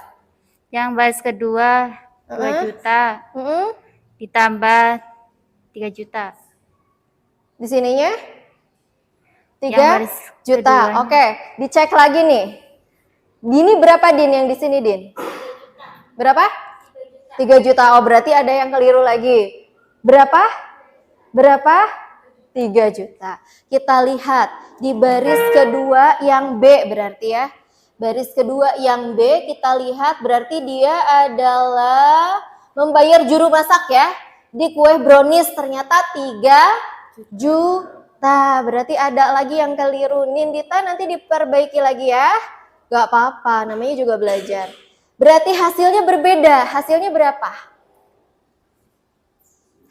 Yang baris kedua 2 juta. Ditambah 3 juta. Di sininya? 3 baris juta. Oke, dicek lagi nih. Dini berapa Din yang di sini Din? Berapa? 3 juta. Oh, berarti ada yang keliru lagi. Berapa? 3 juta. Kita lihat di baris kedua yang B berarti ya. Baris kedua yang B kita lihat berarti dia adalah membayar juru masak ya. Di kue brownies ternyata 3 juta. Berarti ada lagi yang keliru. Nindita nanti diperbaiki lagi ya. Gak apa-apa, namanya juga belajar. Berarti hasilnya berbeda. Hasilnya berapa?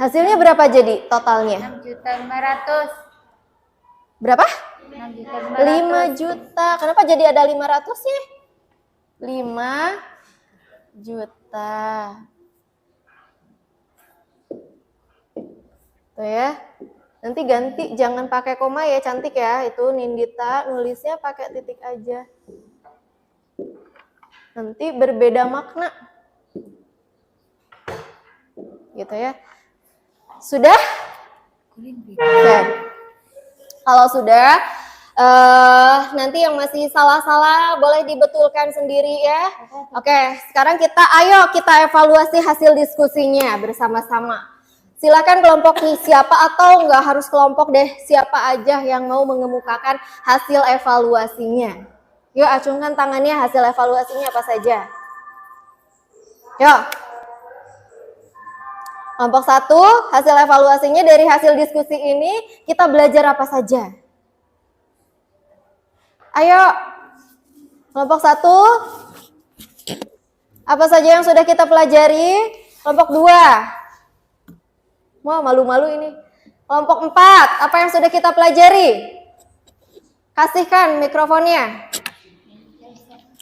Hasilnya berapa jadi totalnya? 6.500.000. Berapa? 6.500.000. 5 juta. Kenapa jadi ada 500-nya? 5 juta. Tuh ya. Nanti ganti, jangan pakai koma ya, cantik ya. Itu Nindita nulisnya pakai titik aja. Nanti berbeda makna. Gitu ya. Sudah? Oke. Kalau sudah, nanti yang masih salah-salah boleh dibetulkan sendiri ya. Oke, sekarang ayo kita evaluasi hasil diskusinya bersama-sama. Silakan kelompok siapa atau nggak harus kelompok deh, siapa aja yang mau mengemukakan hasil evaluasinya. Yuk acungkan tangannya, hasil evaluasinya apa saja. Yuk. Kelompok 1, hasil evaluasinya dari hasil diskusi ini kita belajar apa saja. Ayo. Kelompok 1. Apa saja yang sudah kita pelajari? Kelompok 2. Wah, malu-malu ini. Kelompok 4, apa yang sudah kita pelajari? Kasihkan mikrofonnya.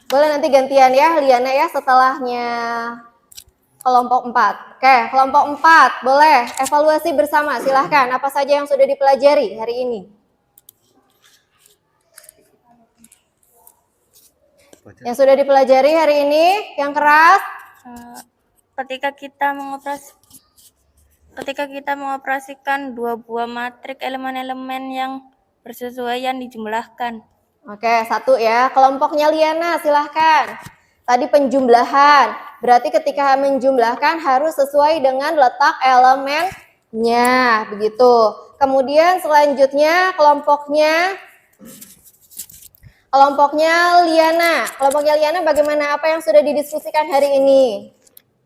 Boleh nanti gantian ya, Liana ya, setelahnya kelompok 4. Oke, kelompok 4, boleh evaluasi bersama, silahkan. Apa saja yang sudah dipelajari hari ini? Yang sudah dipelajari hari ini, yang keras? Ketika kita mengoperasikan 2 buah matrik elemen-elemen yang bersesuaian dijumlahkan. Oke, 1 ya. Kelompoknya Liana, silahkan. Tadi penjumlahan. Berarti ketika menjumlahkan harus sesuai dengan letak elemennya. Begitu. Kemudian selanjutnya kelompoknya Liana. Kelompoknya Liana bagaimana? Apa yang sudah didiskusikan hari ini?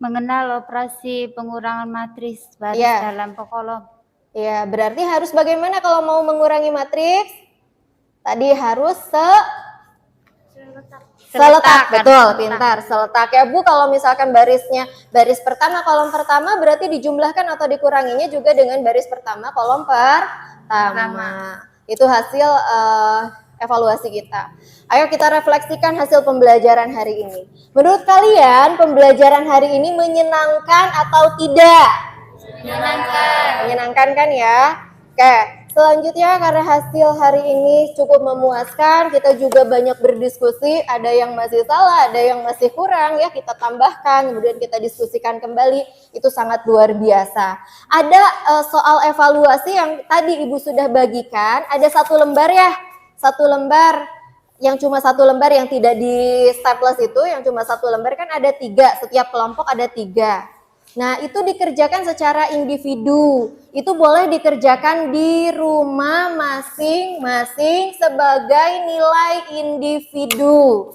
Mengenal operasi pengurangan matriks baris dalam kolom. Ya, berarti harus bagaimana kalau mau mengurangi matriks? Tadi harus seletak, betul, pintar, seletak ya Bu. Kalau misalkan baris pertama, kolom pertama berarti dijumlahkan atau dikuranginya juga dengan baris pertama, kolom pertama. Itu hasil evaluasi kita. Ayo kita refleksikan hasil pembelajaran hari ini. Menurut kalian pembelajaran hari ini menyenangkan atau tidak? Menyenangkan. Menyenangkan kan ya? Oke. Selanjutnya karena hasil hari ini cukup memuaskan, kita juga banyak berdiskusi, ada yang masih salah, ada yang masih kurang ya, kita tambahkan, kemudian kita diskusikan kembali, itu sangat luar biasa. Ada soal evaluasi yang tadi Ibu sudah bagikan, ada satu lembar ya, satu lembar yang cuma satu lembar yang tidak di staples itu, yang cuma satu lembar kan ada 3, setiap kelompok ada 3. Nah, itu dikerjakan secara individu. Itu boleh dikerjakan di rumah masing-masing sebagai nilai individu.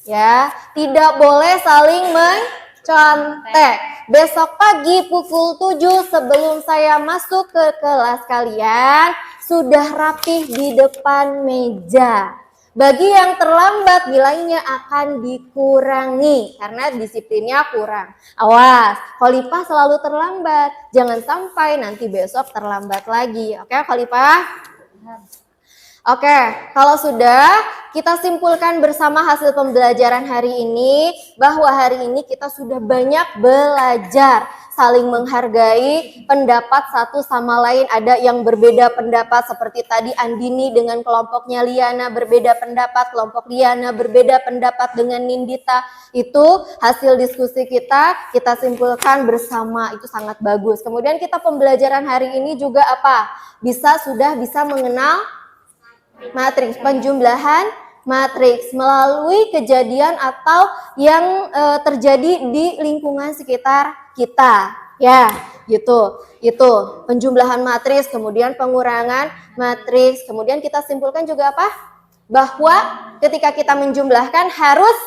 Ya, tidak boleh saling mencontek. Besok pagi pukul 7 sebelum saya masuk ke kelas kalian, sudah rapih di depan meja. Bagi yang terlambat nilainya akan dikurangi karena disiplinnya kurang. Awas, Khalifah selalu terlambat. Jangan sampai nanti besok terlambat lagi. Oke, Khalifah? Oke, kalau sudah, kita simpulkan bersama hasil pembelajaran hari ini bahwa hari ini kita sudah banyak belajar saling menghargai pendapat satu sama lain. Ada yang berbeda pendapat seperti tadi Andini dengan kelompoknya Liana berbeda pendapat, kelompok Liana berbeda pendapat dengan Nindita. Itu hasil diskusi kita simpulkan bersama, itu sangat bagus. Kemudian kita pembelajaran hari ini juga apa? Sudah bisa mengenal matriks, penjumlahan matriks melalui kejadian atau yang terjadi di lingkungan sekitar kita, ya, gitu. Itu penjumlahan matriks, kemudian pengurangan matriks. Kemudian kita simpulkan juga apa? Bahwa ketika kita menjumlahkan harus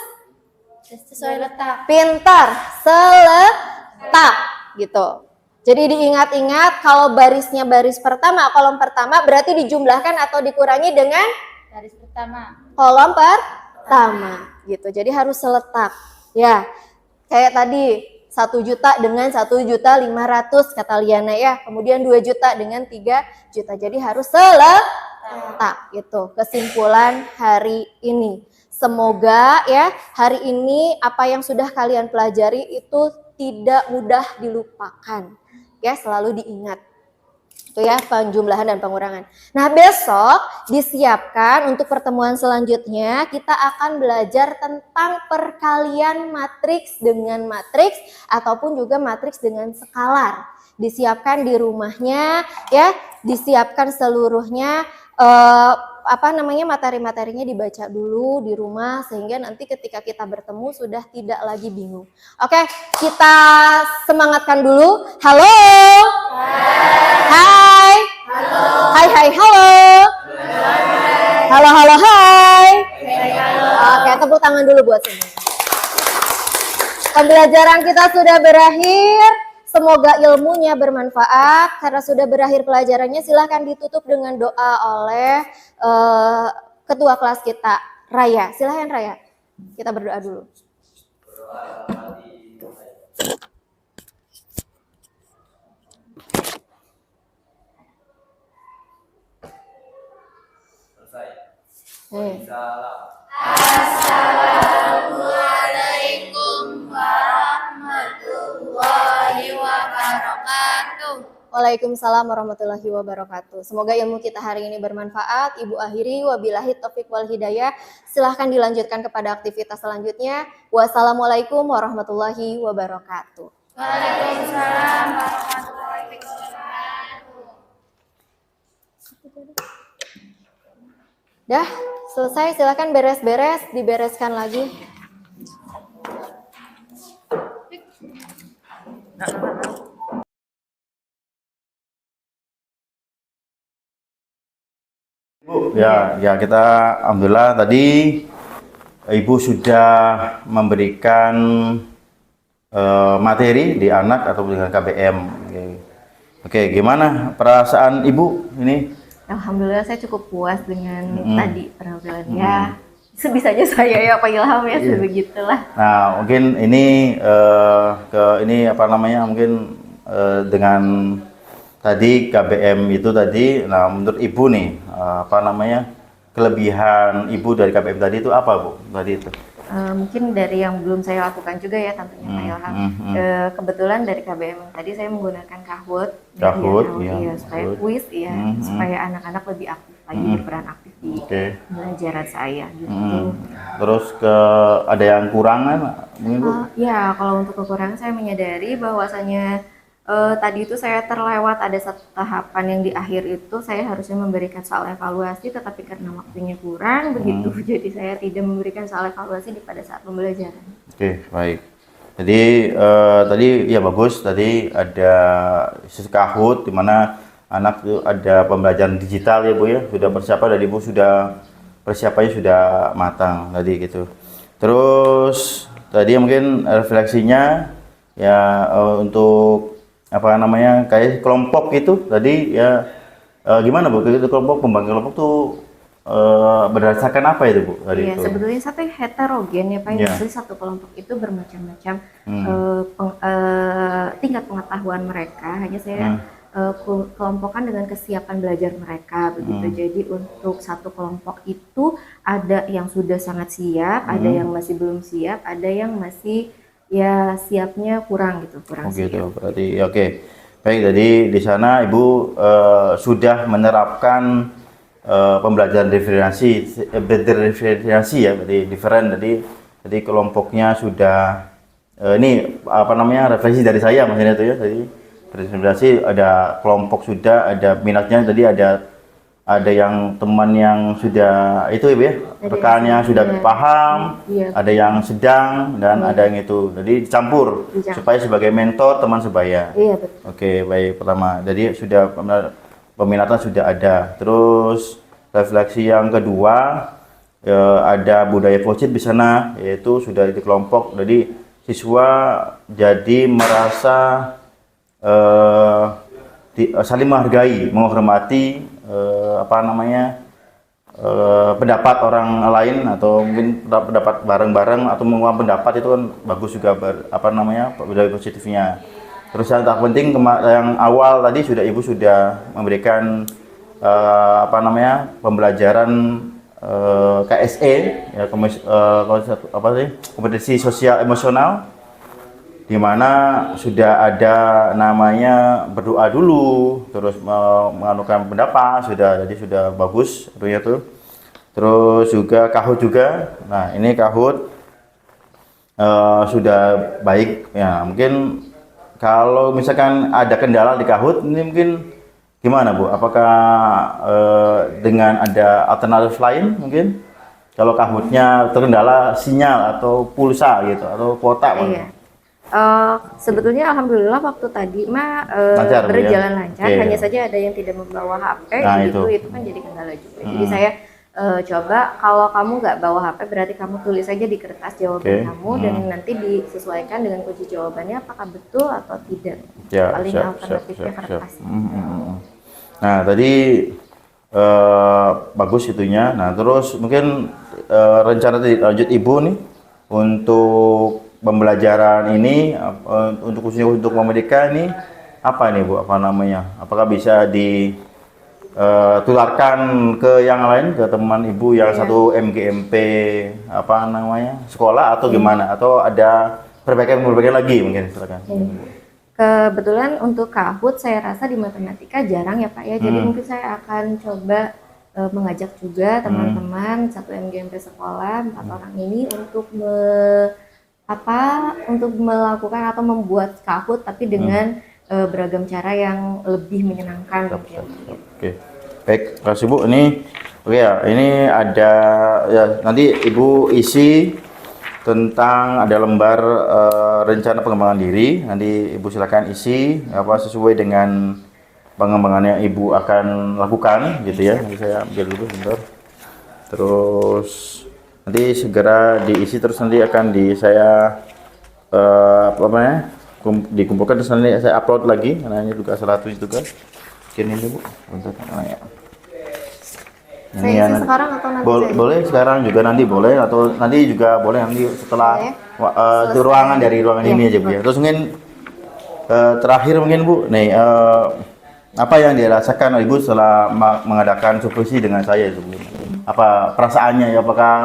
Sesuai letak. pintar, seletak, gitu. Jadi diingat-ingat kalau barisnya baris pertama, kolom pertama berarti dijumlahkan atau dikurangi dengan Baris pertama. kolom pertama, gitu. Jadi harus seletak, ya. Kayak tadi 1 juta dengan 1.500.000 kata Liana ya. Kemudian 2 juta dengan 3 juta. Jadi harus seletak, gitu. Kesimpulan hari ini. Semoga ya hari ini apa yang sudah kalian pelajari itu tidak mudah dilupakan. Ya, selalu diingat. Itu ya, penjumlahan dan pengurangan. Nah, besok disiapkan untuk pertemuan selanjutnya kita akan belajar tentang perkalian matriks dengan matriks ataupun juga matriks dengan skalar. Disiapkan di rumahnya ya, disiapkan seluruhnya materi-materinya dibaca dulu di rumah sehingga nanti ketika kita bertemu sudah tidak lagi bingung. Oke, kita semangatkan dulu. Halo. Hai. Halo. Hai, halo. Halo, hai. Oke, tepuk tangan dulu buat semua. Pembelajaran kita sudah berakhir. Semoga ilmunya bermanfaat. Karena sudah berakhir pelajarannya, silahkan ditutup dengan doa oleh ketua kelas kita, Raya. Silahkan Raya. Kita berdoa dulu. Assalamualaikum warahmatullahi wabarakatuh. Waalaikumsalam warahmatullahi wabarakatuh. Semoga ilmu kita hari ini bermanfaat. Ibu akhiri wabillahi taufiq wal hidayah. Silahkan dilanjutkan kepada aktivitas selanjutnya. Wassalamualaikum warahmatullahi wabarakatuh. Waalaikumsalam warahmatullahi wabarakatuh. Dah, selesai. Silahkan beres-beres, dibereskan lagi. Bu, ya kita alhamdulillah tadi Ibu sudah memberikan materi di anak atau dengan KBM. Oke, gimana perasaan Ibu ini Alhamdulillah saya cukup puas dengan tadi penampilan ya. Sebisanya saya ya Pak Ilham ya, sebegitulah. Nah, mungkin ini ini apa namanya? Mungkin dengan tadi KBM itu tadi, nah menurut Ibu nih apa namanya? Kelebihan Ibu dari KBM tadi itu apa, Bu? Tadi itu. Mungkin dari yang belum saya lakukan juga ya tentunya Pak Ilham. Kebetulan dari KBM yang tadi saya menggunakan Kahoot ya, supaya kuis ya, supaya anak-anak lebih aktif lagi berperan aktif di pembelajaran saya gitu. Terus ada yang kurang kan mungkin Bu? Ya, kalau untuk kekurangan saya menyadari bahwasanya tadi itu saya terlewat ada satu tahapan yang di akhir itu saya harusnya memberikan soal evaluasi, tetapi karena waktunya kurang begitu, jadi saya tidak memberikan soal evaluasi pada saat pembelajaran. Oke, baik. Jadi tadi ya bagus, tadi ada sisi Kahoot di mana anak itu ada pembelajaran digital ya Bu ya, sudah persiapan dari Ibu sudah persiapannya sudah matang tadi gitu. Terus tadi mungkin refleksinya ya untuk apa namanya kayak kelompok itu tadi ya gimana Bu, itu kelompok pembangunan kelompok tuh berdasarkan apa itu Bu tadi? Iya, itu sebetulnya satu heterogen ya Pak. Jadi satu kelompok itu bermacam-macam tingkat pengetahuan mereka, hanya saya kelompokkan dengan kesiapan belajar mereka begitu. Jadi untuk satu kelompok itu ada yang sudah sangat siap, ada yang masih belum siap, ada yang masih ya siapnya kurang gitu, kurang siap. Gitu berarti oke. Baik, jadi di sana Ibu sudah menerapkan pembelajaran diferensiasi ya, berarti different, jadi kelompoknya sudah ini apa namanya refleksi dari saya maksudnya itu ya, tadi diferensiasi ada kelompok sudah ada minatnya, tadi ada yang teman yang sudah itu Ibu ya, rekannya sudah paham, ada yang sedang dan ada yang itu, jadi dicampur supaya sebagai mentor teman sebaya. Iya betul. Oke, baik, pertama jadi sudah peminatan sudah ada. Terus refleksi yang kedua ada budaya positif di sana, yaitu sudah di kelompok, jadi siswa jadi merasa saling menghargai, menghormati apa namanya pendapat orang lain, atau mungkin pendapat bareng-bareng atau mengumpulkan pendapat, itu kan bagus juga apa namanya budaya positifnya. Terus yang tak penting yang awal tadi Ibu sudah memberikan apa namanya pembelajaran KSE ya, kompetisi sosial emosional, di mana sudah ada namanya berdoa dulu, terus menganukan pendapat, jadi sudah bagus tentunya tuh. Terus juga Kahoot juga. Nah, ini Kahoot sudah baik ya. Mungkin kalau misalkan ada kendala di Kahoot ini mungkin gimana Bu? Apakah dengan ada alternatif lain mungkin? Kalau Kahootnya terkendala sinyal atau pulsa gitu atau kuota Iya. Sebetulnya alhamdulillah waktu tadi berjalan lancar, hanya saja ada yang tidak membawa HP itu kan jadi kendala juga. Jadi saya coba, kalau kamu nggak bawa HP berarti kamu tulis saja di kertas jawaban kamu dan nanti disesuaikan dengan kunci jawabannya apakah betul atau tidak. Paling alternatifnya kertas. Nah tadi bagus itunya. Nah terus mungkin rencana lanjut Ibu nih untuk pembelajaran ini, untuk khususnya untuk Medika ini apa nih Bu, apa namanya, apakah bisa ditularkan ke yang lain, ke teman Ibu yang satu MGMP apa namanya sekolah atau gimana, atau ada perbaikan lagi mungkin, silakan. Kebetulan untuk Kahoot saya rasa di matematika jarang ya Pak ya, jadi mungkin saya akan coba mengajak juga teman-teman satu MGMP sekolah 4 orang ini untuk untuk melakukan atau membuat Kahoot tapi dengan beragam cara yang lebih menyenangkan. Oke, baik, terima kasih Bu. Ini ini ada ya, nanti Ibu isi tentang ada lembar rencana pengembangan diri. Nanti Ibu silakan isi apa sesuai dengan pengembangan yang Ibu akan lakukan gitu ya. Nanti saya ambil dulu bentar. Terus nanti segera diisi, terus nanti akan saya dikumpulkan, terus nanti saya upload lagi, karena ini juga salah tulis juga. Ini Bu, bentar ya. Ini Saya ya, isi sekarang atau nanti saya? boleh sekarang juga, nanti boleh, atau nanti juga boleh nanti setelah di ruangan, dari ruangan Iya, ini aja Bu ya. Terus mungkin terakhir mungkin Bu, nih apa yang dirasakan Ibu setelah mengadakan supervisi dengan saya itu Bu? Apa perasaannya ya? Apakah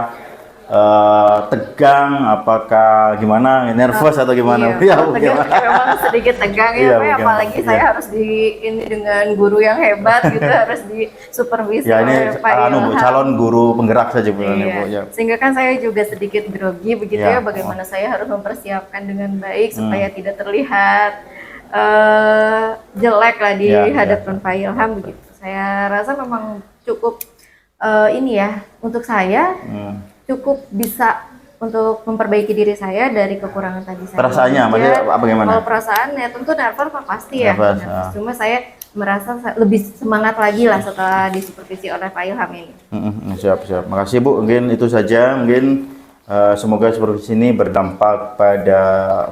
tegang, apakah gimana, nervous atau gimana? Iya, Bu, tegang, gimana? memang sedikit tegang Iya, ya, Pak, mungkin. apalagi saya Iya. harus ini dengan guru yang hebat gitu, harus disupervisi Ya ini oleh Pak Bu, Ilham. calon guru penggerak saja Bu. Iya. Bu ya. Sehingga kan saya juga sedikit grogi begitu Iya. ya, bagaimana saya harus mempersiapkan dengan baik supaya tidak terlihat jelek lah di Iya, hadapan Pak Ilham begitu. Saya rasa memang cukup ini ya, untuk saya cukup bisa untuk memperbaiki diri saya dari kekurangan tadi saya. Perasaannya, Iya. maksudnya bagaimana? Kalau perasaan ya tentu nervous Pak, pasti ya. Nervous, Nervous. Cuma saya merasa lebih semangat lagi lah setelah disupervisi oleh Pak Ilham ini. Siap. Makasih Bu, mungkin itu saja. Mungkin semoga supervisi ini berdampak pada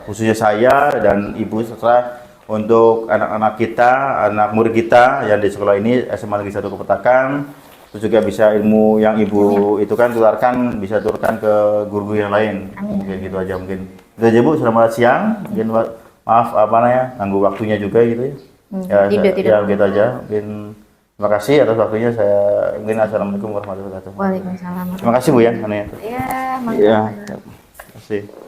khususnya saya dan Ibu serta untuk anak-anak kita, anak murid kita yang di sekolah ini SMA Negeri 1 Kepetakan. Terus juga bisa ilmu yang Ibu itu kan tularkan, bisa tularkan ke guru-guru yang lain. Mungkin gitu aja mungkin. Itu aja Bu, selamat siang. Mungkin maaf apa namanya, ganggu waktunya juga gitu ya. Tidak. Ya gitu aja. Mungkin terima kasih atas waktunya. Saya mungkin assalamualaikum warahmatullahi wabarakatuh. Waalaikumsalam. Terima kasih Bu ya. Iya, Iya. Terima kasih.